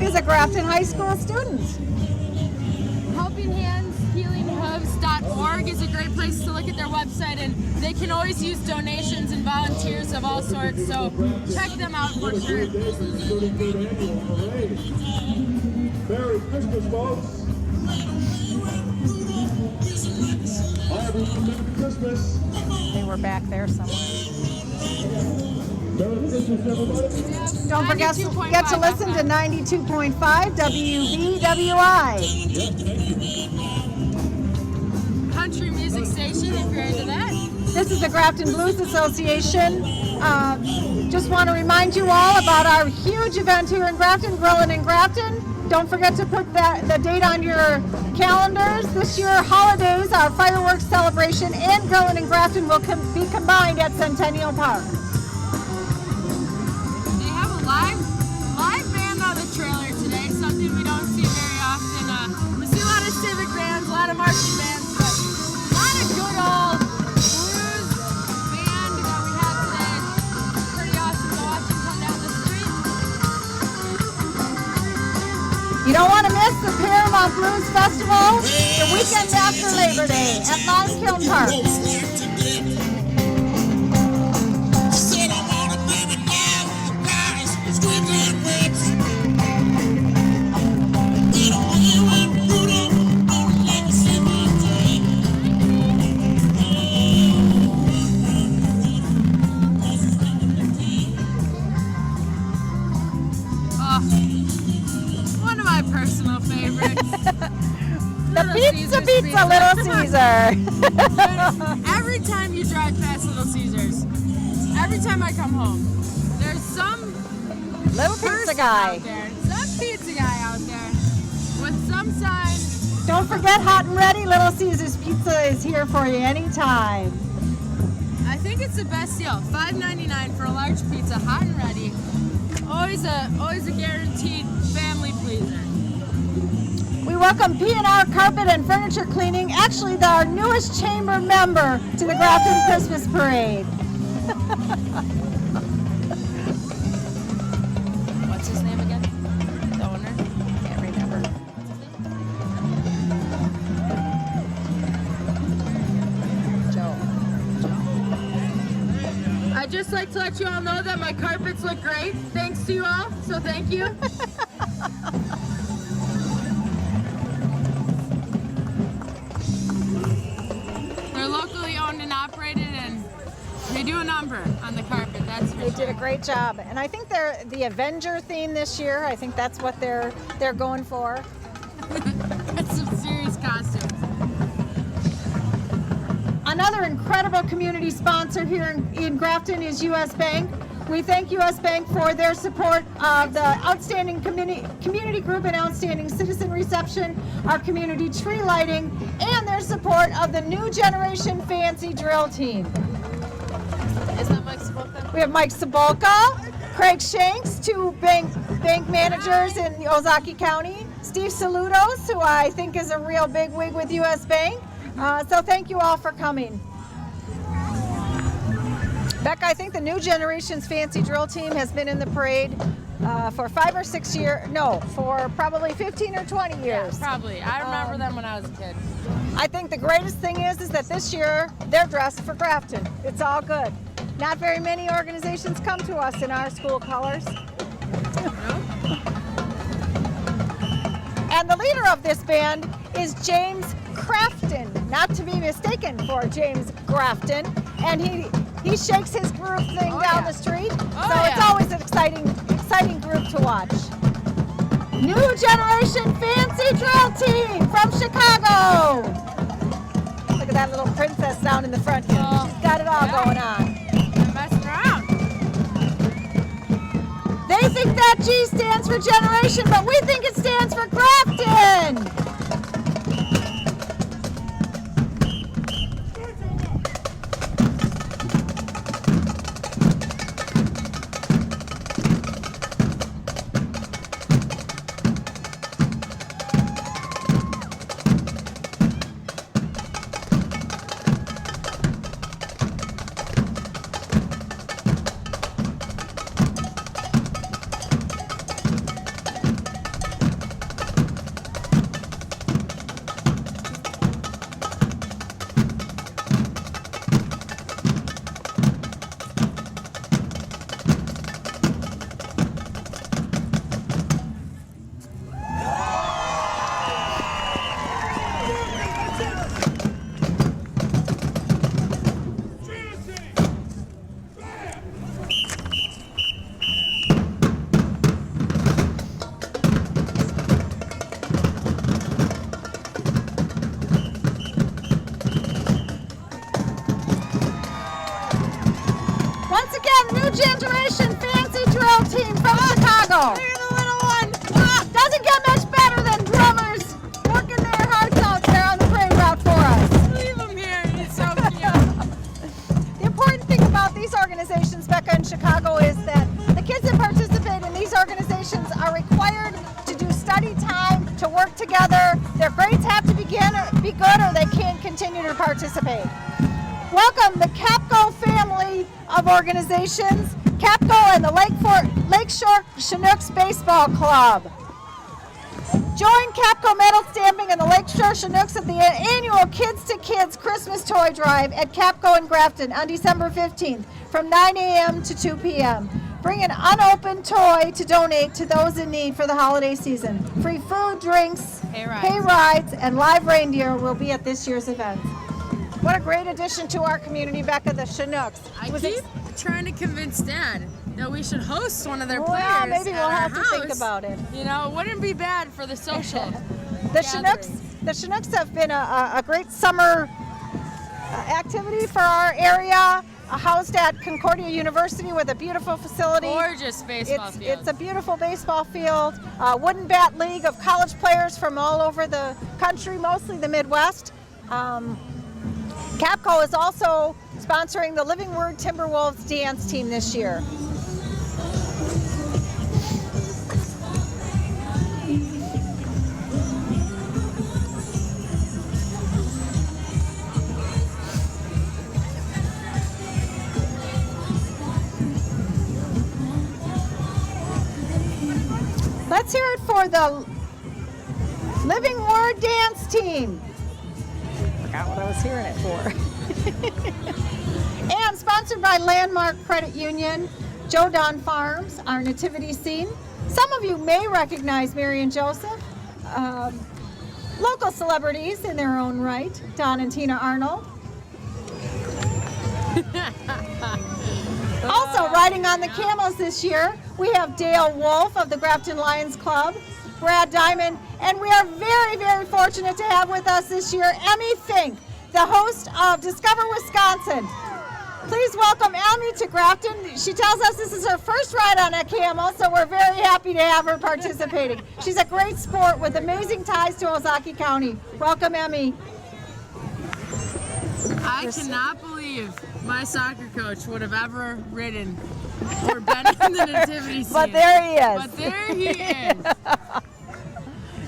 is a Grafton High School student. HelpingHandsHealingHooves.org is a great place to look at their website, and they can always use donations and volunteers of all sorts, so check them out for sure. Merry Christmas, folks. Hi, everyone. Merry Christmas. They were back there somewhere. Merry Christmas, everybody. Don't forget to get to listen to 92.5 WBWI. Country music station, if you're into that. This is the Grafton Blues Association. Just want to remind you all about our huge event here in Grafton, Grillin' in Grafton. Don't forget to put the date on your calendars. This year, holidays, our fireworks celebration and Grillin' in Grafton will be combined at Centennial Park. They have a live band on the trailer today, something we don't see very often. We see a lot of civic bands, a lot of marching bands, but not a good old blues band that we have today. It's pretty awesome to watch them come down the street. You don't want to miss the Paramount Blues Festival the weekend after Labor Day at Lime Kiln Park. Said I want a baby now. Guys, squiggly lips. You know you went Rudolph. Don't let me see my dream. Oh, one of my personal favorites. The Pizza, Little Caesar. Every time you drive past Little Caesars, every time I come home, there's some Little Pizza person guy. out there, some pizza guy out there with some sign. Don't forget, hot and ready, Little Caesar's Pizza is here for you anytime. I think it's the best deal. $5.99 for a large pizza, hot and ready. Always a guaranteed family pleaser. We welcome P&R Carpet and Furniture Cleaning, actually our newest chamber member to the Grafton Christmas Parade. What's his name again? The owner? Can't remember. Joe. I'd just like to let you all know that my carpets look great. Thanks to you all, so thank you. They're locally owned and operated, and they do a number on the carpet, that's for They sure. did a great job, and I think they're the Avenger theme this year. I think that's what they're going for. That's some serious costumes. Another incredible community sponsor here in Grafton is U.S. Bank. We thank U.S. Bank for their support of the outstanding community group and outstanding citizen reception, our community tree lighting, and their support of the new generation fancy drill team. Is that Mike Spoka? We have Mike Sabolka, Craig Shanks, two bank managers in Ozaki County, Steve Saludos, who I think is a real big wig with U.S. Bank. So thank you all for coming. Becca, I think the new generation's fancy drill team has been in the parade for 5 or 6 years, no, for probably 15 or 20 years. Probably. I remember them when I was a kid. I think the greatest thing is that this year they're dressed for Grafton. It's all good. Not very many organizations come to us in our school colors. And the leader of this band is James Grafton, not to be mistaken for James Grafton. And he shakes his groove thing down the street. So it's always an exciting group to watch. New generation fancy drill team from Chicago. Look at that little princess down in the front here. She's got it all going on. I'm messing around. They think that G stands for generation, but we think it stands for Grafton. New generation fancy drill team from Chicago. Look at the little one. Doesn't get much better than drummers working their hearts out there on the parade route for us. Leave him here. He's so cute. The important thing about these organizations, Becca, in Chicago is that the kids that participate in these organizations are required to do study time, to work together. Their grades have to be good or they can't continue to participate. Welcome the Capco family of organizations, Capco and the Lakeshore Chinooks Baseball Club. Join Capco Metal Stamping and the Lakeshore Chinooks at the annual Kids to Kids Christmas Toy Drive at Capco in Grafton on December 15th from 9 a.m. to 2 p.m. Bring an unopened toy to donate to those in need for the holiday season. Free food, drinks, hay rides, and live reindeer will be at this year's event. What a great addition to our community, Becca, the Chinooks. I keep trying to convince Dad that we should host one of their players. Well, maybe we'll at our have to think house. about it. You know, it wouldn't be bad for the social. The Chinooks have been a great summer activity for our area. Housed at Concordia University with a beautiful facility. Gorgeous baseball field. It's a beautiful baseball field. Wooden bat league of college players from all over the country, mostly the Midwest. Capco is also sponsoring the Living Word Timberwolves dance team this year. let's hear it for the Living Word Dance Team. Forgot what I was hearing it for. And sponsored by Landmark Credit Union, Joe Don Farms, our nativity scene. Some of you may recognize Mary and Joseph, local celebrities in their own right, Don and Tina Arnold. Also riding on the camels this year, we have Dale Wolf of the Grafton Lions Club, Brad Diamond, and we are very, very fortunate to have with us this year Emmy Fink, the host of Discover Wisconsin. Please welcome Emmy to Grafton. She tells us this is her first ride on a camel, so we're very happy to have her participating. She's a great sport with amazing ties to Ozaukee County. Welcome, Emmy. I cannot believe my soccer coach would have ever ridden or been in the nativity scene. But there he is. But there he is.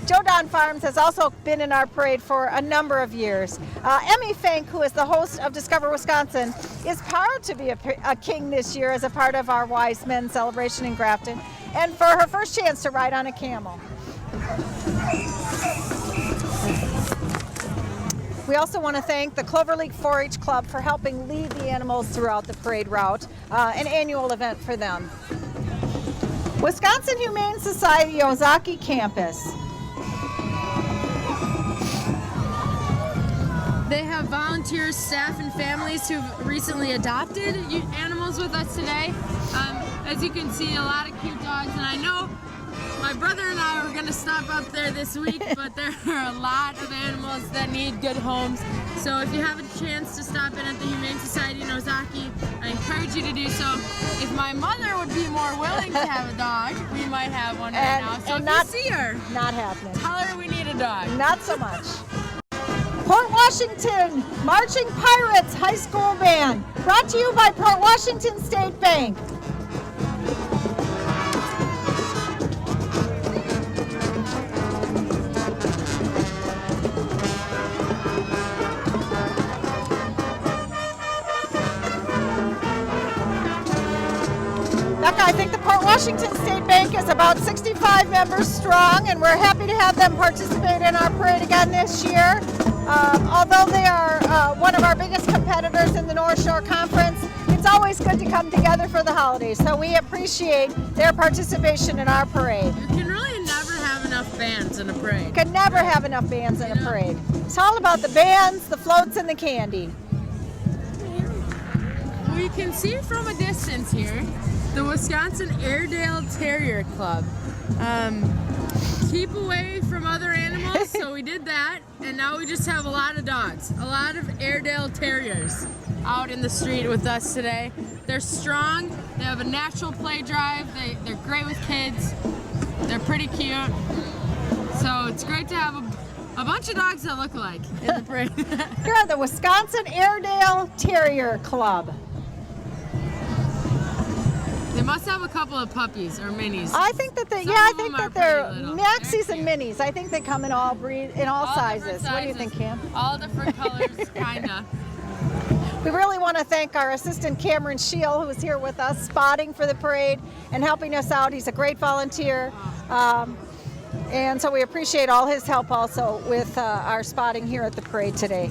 Joe Don Farms has also been in our parade for a number of years. Emmy Fink, who is the host of Discover Wisconsin, is proud to be a king this year as a part of our Wise Men celebration in Grafton, and for her first chance to ride on a camel. We also want to thank the Clover League 4-H Club for helping lead the animals throughout the parade route, an annual event for them. Wisconsin Humane Society Ozaukee Campus. They have volunteers, staff, and families who've recently adopted animals with us today. As you can see, a lot of cute dogs, and I know my brother and I were going to stop up there this week, but there are a lot of animals that need good homes. So if you have a chance to stop in at the Humane Society in Ozaukee, I encourage you to do so. If my mother would be more willing to have a dog, we might have one right now. So if you see her, not happening. tell her we need a dog. Not so much. Port Washington Marching Pirates High School Band, brought to you by Port Washington State Bank. Becca, I think the Port Washington State Bank is about 65 members strong, and we're happy to have them participate in our parade again this year. Although they are one of our biggest competitors in the North Shore Conference, it's always good to come together for the holidays. So we appreciate their participation in our parade. You can really never have enough bands in a parade. Could never have enough bands in a parade. It's all about the bands, the floats, and the candy. We can see from a distance here the Wisconsin Airedale Terrier Club. Keep away from other animals, so we did that, and now we just have a lot of dogs, a lot of Airedale Terriers out in the street with us today. They're strong, they have a natural play drive, they're great with kids, they're pretty cute, so it's great to have a bunch of dogs that look alike in the parade. Here are the Wisconsin Airedale Terrier Club. They must have a couple of puppies or minis. I think that they, Some yeah, I of think them are that they're pretty little. maxis They're and cute. minis. I think they come in all sizes. What do you think, Cam? All different colors, kinda. We really want to thank our assistant Cameron Scheel, who is here with us, spotting for the parade and helping us out. He's a great volunteer. And so we appreciate all his help also with our spotting here at the parade today.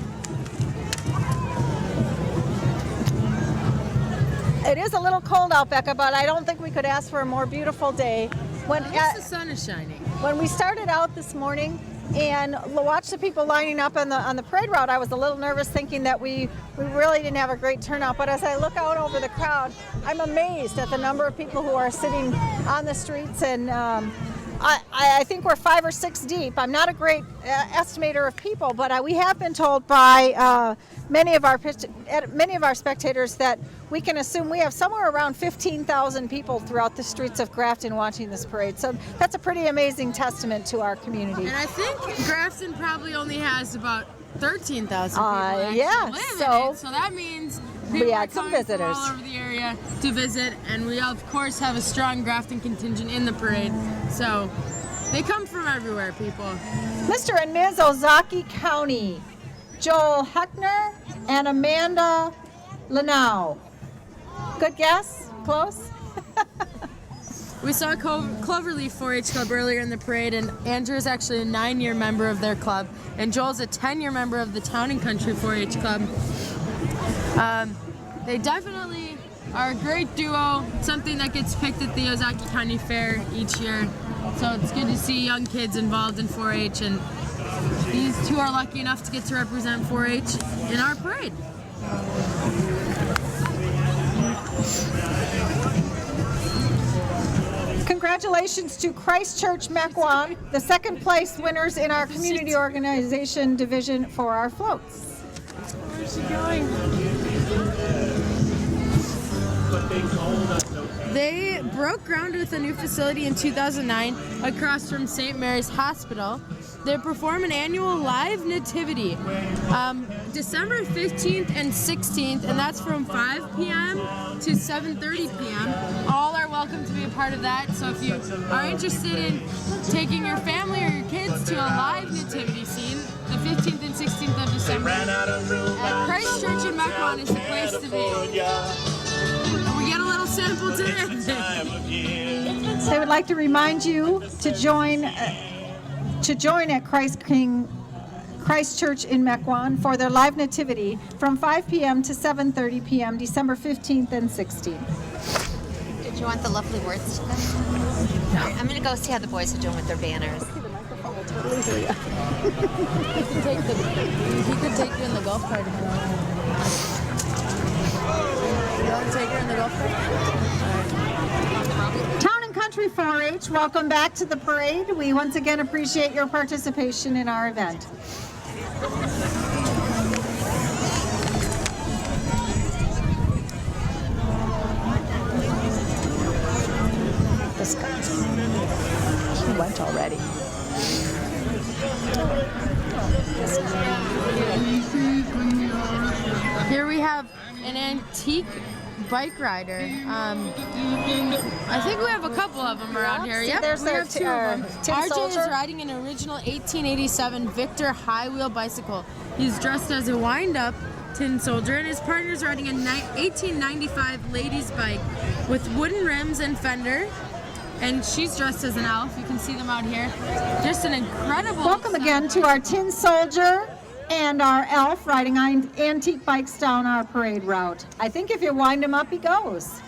It is a little cold out, Becca, but I don't think we could ask for a more beautiful day. At least the sun is shining. When we started out this morning and watched the people lining up on the parade route, I was a little nervous thinking that we really didn't have a great turnout. But as I look out over the crowd, I'm amazed at the number of people who are sitting on the streets, and I think we're 5 or 6 deep. I'm not a great estimator of people, but we have been told by many of our spectators that we can assume we have somewhere around 15,000 people throughout the streets of Grafton watching this parade. So that's a pretty amazing testament to our community. And I think Grafton probably only has about 13,000 people actually yeah, live so in it. So that means we people had are some coming from visitors. all over the area to visit, and we of course have a strong Grafton contingent in the parade. So they come from everywhere, people. Mr. and Ms. Ozaukee County, Joel Heckner and Amanda Lanau. Good guess? Close? We saw Cloverleaf 4-H Club earlier in the parade, and Andrew is actually a 9-year member of their club, and Joel's a 10-year member of the Town and Country 4-H Club. They definitely are a great duo, something that gets picked at the Ozaki County Fair each year. So it's good to see young kids involved in 4-H, and these two are lucky enough to get to represent 4-H in our parade. Congratulations to Christchurch Mequon, the second place winners in our community organization division for our floats. Where's she going? They broke ground with a new facility in 2009 across from St. Mary's Hospital. They perform an annual live nativity December 15th and 16th, and that's from 5 p.m. to 7:30 p.m. All are welcome to be a part of that. So if you are interested in taking your family or your kids to a live nativity scene, the 15th and 16th of December, Christchurch in Mequon is the place to be. We get a little sample today. They would like to remind you to join at Christchurch in Mequon for their live nativity from 5 p.m. to 7:30 p.m. December 15th and 16th. Did you want the lovely words to them? Here, I'm going to go see how the boys are doing with their banners. He could take you in the golf cart if you want. You want to take her in the golf cart? Town and Country 4-H, welcome back to the parade. We once again appreciate your participation in our event. This guy. He went already. Here we have an antique bike rider. I think we have a couple of them around here. See, Yep, there's we their have two of them. tin RJ soldier. is riding an original 1887 Victor high wheel bicycle. He's dressed as a wind-up tin soldier, and his partner is riding a 1895 ladies bike with wooden rims and fender. And she's dressed as an elf. You can see them out here. Just an incredible. Welcome again to our tin soldier and our elf riding antique bikes down our parade route. I think if you wind him up, he goes.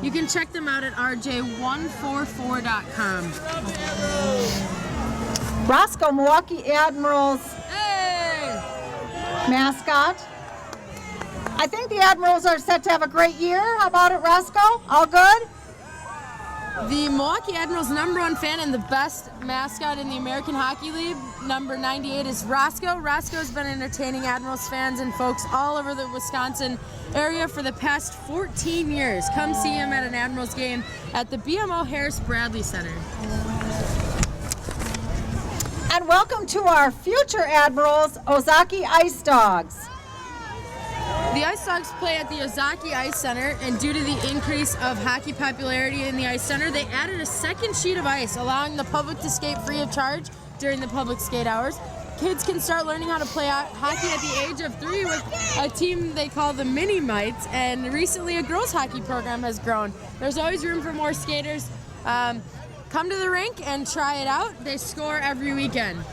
You can check them out at rj144.com. Roscoe, Milwaukee Admirals Hey! mascot. I think the Admirals are set to have a great year. How about it, Roscoe? All good? The Milwaukee Admirals' #1 fan and the best mascot in the American Hockey League, number 98, is Roscoe. Roscoe's been entertaining Admirals fans and folks all over the Wisconsin area for the past 14 years. Come see him at an Admirals game at the BMO Harris Bradley Center. And welcome to our future Admirals, Ozaki Ice Dogs. The Ice Dogs play at the Ozaki Ice Center, and due to the increase of hockey popularity in the Ice Center, they added a second sheet of ice, allowing the public to skate free of charge during the public skate hours. Kids can start learning how to play hockey at the age of 3 with a team they call the Mini Mites, and recently a girls hockey program has grown. There's always room for more skaters. Come to the rink and try it out. They score every weekend.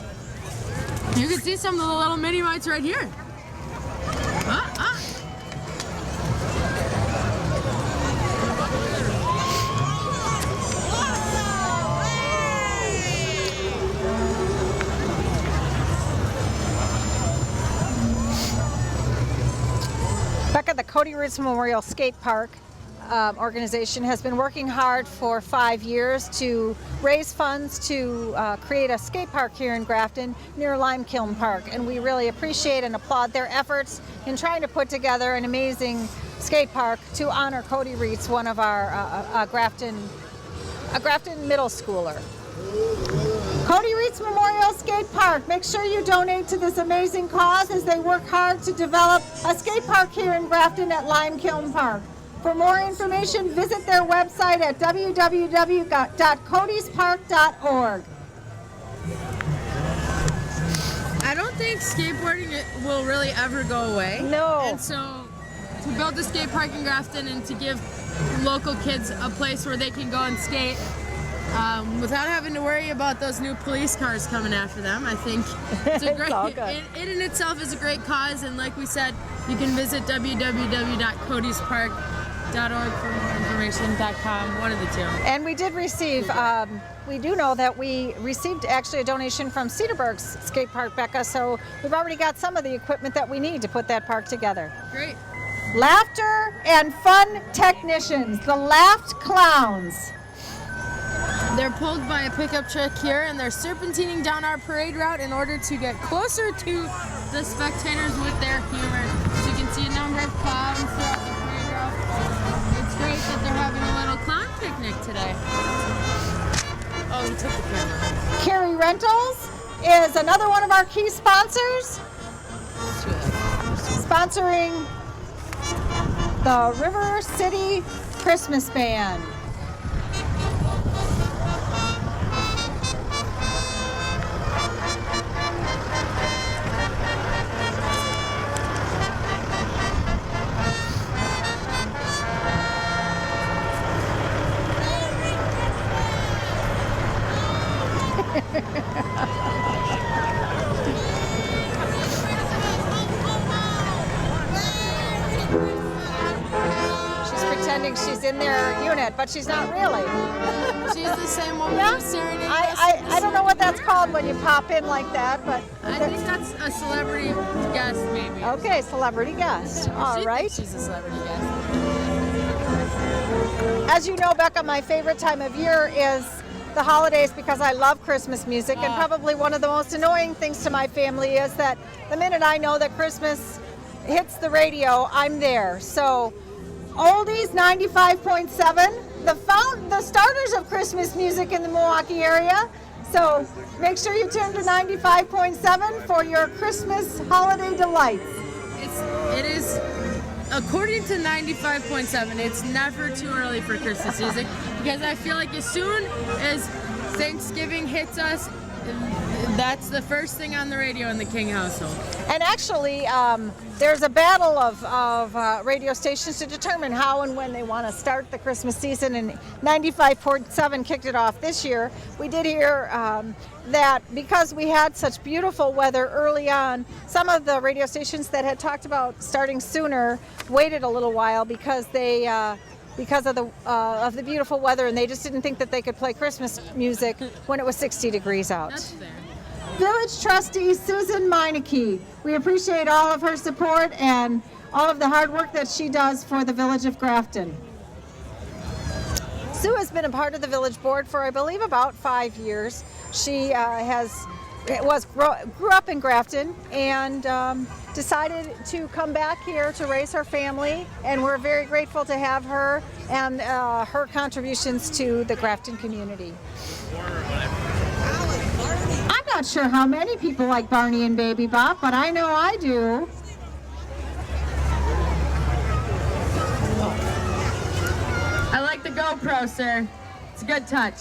You can see some of the little Mini Mites right here. Becca, the Cody Roots Memorial Skate Park organization has been working hard for 5 years to raise funds to create a skate park here in Grafton near Lime Kiln Park, and we really appreciate and applaud their efforts in trying to put together an amazing skate park to honor Cody Reitz, one of our a Grafton middle schooler. Cody Reitz Memorial Skate Park. Make sure you donate to this amazing cause as they work hard to develop a skate park here in Grafton at Lime Kiln Park. For more information, visit their website at www.codyspark.org. I don't think skateboarding will really ever go away. No. And so to build a skate park in Grafton and to give local kids a place where they can go and skate without having to worry about those new police cars coming after them. I think it's a great. all good. It in itself is a great cause, and like we said, you can visit www.codyspark.org for more information.com, one of the two. And we did receive, we do know that we received actually a donation from Cedarburg's skate park, Becca, so we've already got some of the equipment that we need to put that park together. Great. Laughter and fun technicians, the Laughed Clowns. They're pulled by a pickup truck here, and they're serpentining down our parade route in order to get closer to the spectators with their humor. So you can see a number of clowns throughout the parade route. It's great that they're having a little clown picnic today. Oh, he took the camera. Carey Rentals is another one of our key sponsors, sponsoring the River City Christmas Band. She's pretending she's in their unit, but she's not really. She's the same woman Yeah? who serenaded us. I don't know what that's called when you pop in like that, but I think that's a celebrity guest, maybe. okay, celebrity guest. All She right. thinks she's a celebrity guest. As you know, Becca, my favorite time of year is the holidays because I love Christmas music, and probably one of the most annoying things to my family is that the minute I know that Christmas hits the radio, I'm there. So, Oldies 95.7, the starters of Christmas music in the Milwaukee area. So, make sure you tune to 95.7 for your Christmas holiday delights. It is, according to 95.7, it's never too early for Christmas music because I feel like as soon as Thanksgiving hits us, that's the first thing on the radio in the King household. And actually, there's a battle of radio stations to determine how and when they want to start the Christmas season, and 95.7 kicked it off this year. We did hear that because we had such beautiful weather early on, some of the radio stations that had talked about starting sooner waited a little while because they because of the beautiful weather, and they just didn't think that they could play Christmas music when it was 60 degrees out. That's fair. Village trustee Susan Meineke. We appreciate all of her support and all of the hard work that she does for the village of Grafton. Sue has been a part of the village board for, I believe, about 5 years. She grew up in Grafton and decided to come back here to raise her family, and we're very grateful to have her and her contributions to the Grafton community. I'm not sure how many people like Barney and Baby Bop, but I know I do. I like the GoPro, sir. It's a good touch.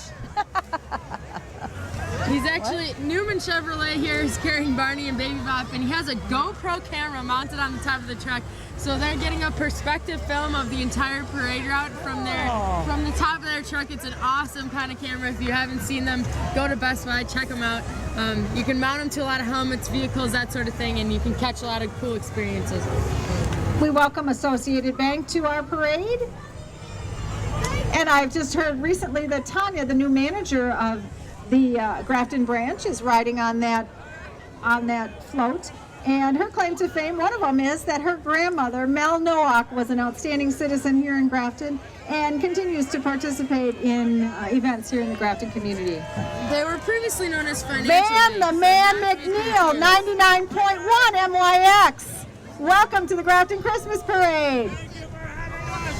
He's actually, Newman Chevrolet here is carrying Barney and Baby Bop, and he has a GoPro camera mounted on the top of the truck. So they're getting a perspective film of the entire parade route from the top of their truck. It's an awesome kind of camera. If you haven't seen them, go to Best Buy, check them out. You can mount them to a lot of helmets, vehicles, that sort of thing, and you can catch a lot of cool experiences. We welcome Associated Bank to our parade. And I've just heard recently that Tanya, the new manager of the Grafton branch, is riding on that float. And her claim to fame, one of them is that her grandmother, Mel Nowak, was an outstanding citizen here in Grafton and continues to participate in events here in the Grafton community. They were previously known as financial The man McNeil, 99.1 MYX. Welcome to the Grafton Christmas Parade.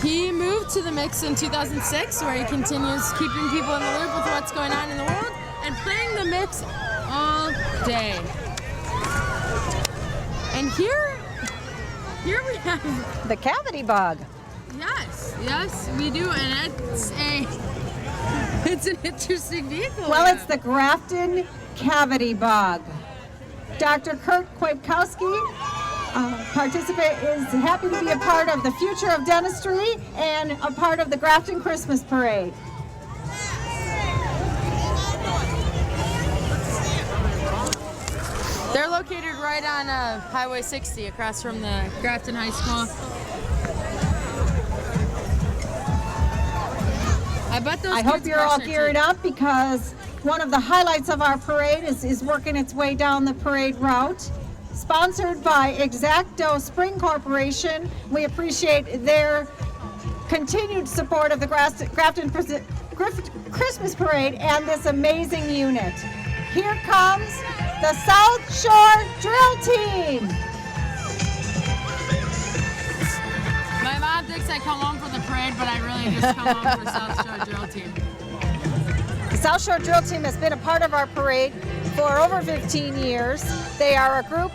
He moved to the mix in 2006, where he continues keeping people in the loop with what's going on in the world and playing the mix all day. And here we have The cavity bug. yes, we do, and it's an interesting vehicle. Well, it's the Grafton cavity bug. Dr. Kurt Kwiatkowski is happy to be a part of the future of dentistry and a part of the Grafton Christmas Parade. They're located right on Highway 60 across from the Grafton High School. I bet those I hope kids you're all brush their geared teeth. up because one of the highlights of our parade is working its way down the parade route. Sponsored by Exacto Spring Corporation, we appreciate their continued support of the Grafton Christmas Parade and this amazing unit. Here comes the South Shore Drill Team. My mom thinks I come home for the parade, but I really just come home for South Shore Drill Team. The South Shore Drill Team has been a part of our parade for over 15 years. They are a group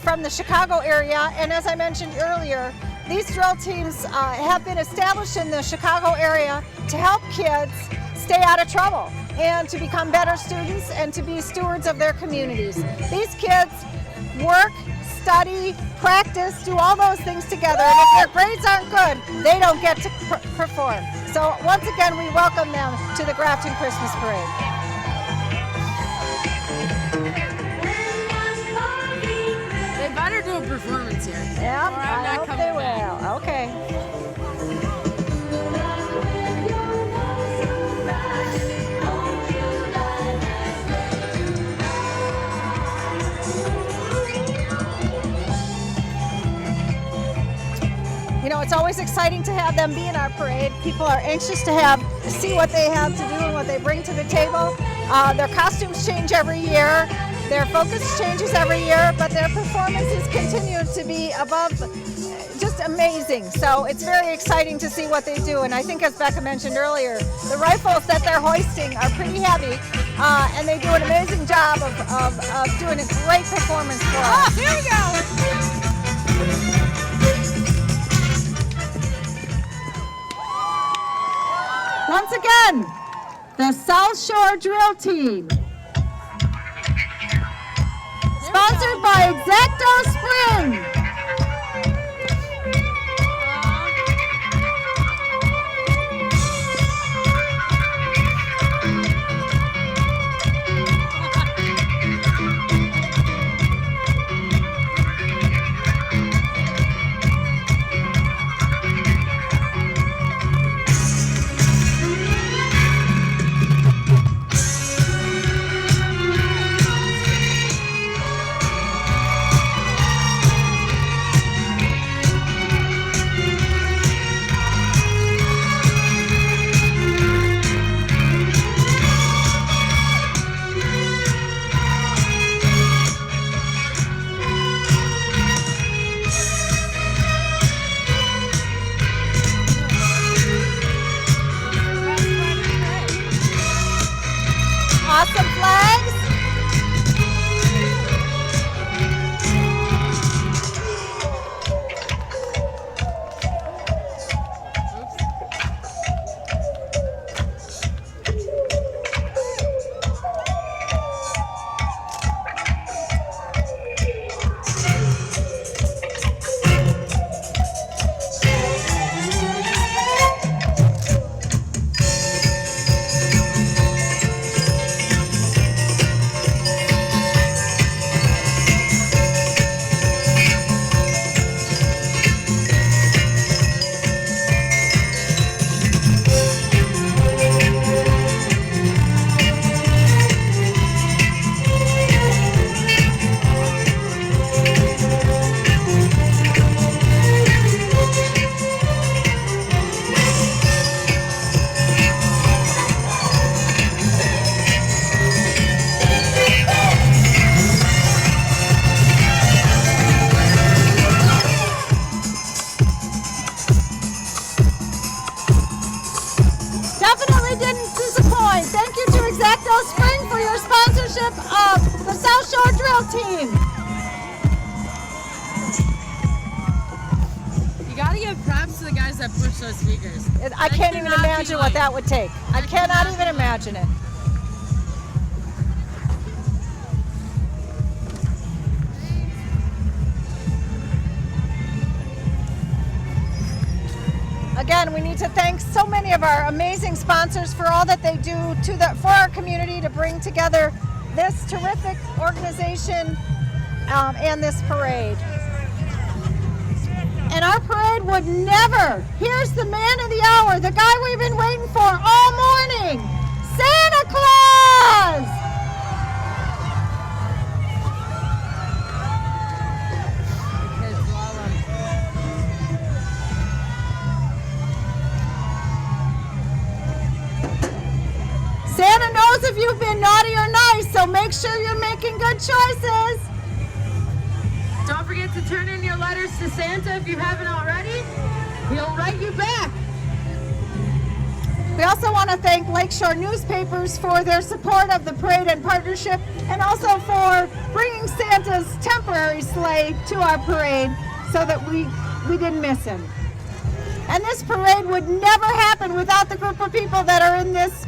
from the Chicago area, and as I mentioned earlier, these drill teams have been established in the Chicago area to help kids stay out of trouble and to become better students and to be stewards of their communities. These kids work, study, practice, do all those things together, and if their grades aren't good, they don't get to perform. So once again, we welcome them to the Grafton Christmas Parade. They better do a performance here. Yeah, Or I'm I not hope coming they back. will. Okay. You know, it's always exciting to have them be in our parade. People are anxious to see what they have to do and what they bring to the table. Their costumes change every year. Their focus changes every year, but their performances continue to be above, just amazing. So it's very exciting to see what they do. And I think, as Becca mentioned earlier, the rifles that they're hoisting are pretty heavy, and they do an amazing job of doing a great performance for us. Oh, here we go. Once again, the South Shore Drill Team. Sponsored by Exacto Spring. Awesome flags. Definitely didn't disappoint. Thank you to Exacto Spring for your sponsorship of the South Shore Drill Team. You gotta give props to the guys that push those speakers. I can't even cannot be imagine what light. that would take. I That cannot cannot even be imagine it. again, we need to thank so many of our amazing sponsors for all that they do for our community to bring together this terrific organization and this parade. And our parade would never, here's the man of the hour, the guy we've been waiting for all morning, Santa Claus! Kids love 'em. Santa knows if you've been naughty or nice, so make sure you're making good choices. Don't forget to turn in your letters to Santa if you haven't already. He'll write you back. We also want to thank Lakeshore Newspapers for their support of the parade and partnership, and also for bringing Santa's temporary sleigh to our parade so that we didn't miss him. And this parade would never happen without the group of people that are in this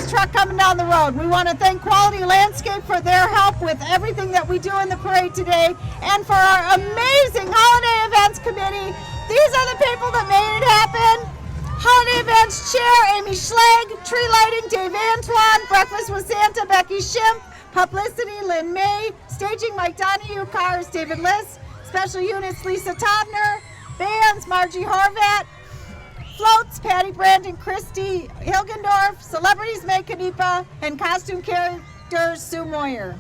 truck coming down the road. We want to thank Quality Landscape for their help with everything that we do in the parade today, and for our amazing Holiday Events Committee. These are the people that made it happen. Holiday Events Chair, Amy Schlegg, Tree Lighting, Dave Antoine, Breakfast with Santa, Becky Schimpf, Publicity, Lynn May, Staging, Mike Donahue, Cars, David Liss, Special Units, Lisa Tobner, Bands, Margie Horvat, Floats, Patty Brandon, Christy Hilgendorf, Celebrities, May Kanipa, and Costume Characters, Sue Moyer.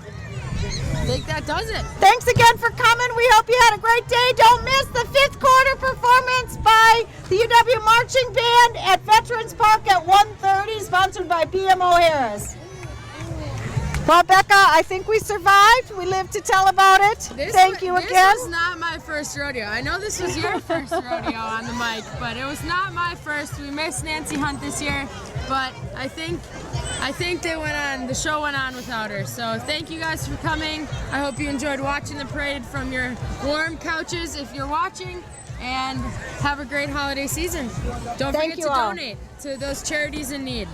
I think that does it. Thanks again for coming. We hope you had a great day. Don't miss the 5th quarter performance by the UW Marching Band at Veterans Park at 1:30, sponsored by BMO Harris. Well, Becca, I think we survived. We lived to tell about it. Thank you again. This was not my first rodeo. I know this was your first rodeo on the mic, but it was not my first. We missed Nancy Hunt this year, but I think the show went on without her. So thank you guys for coming. I hope you enjoyed watching the parade from your warm couches if you're watching, and have a great holiday season. Don't forget to donate to those charities in need.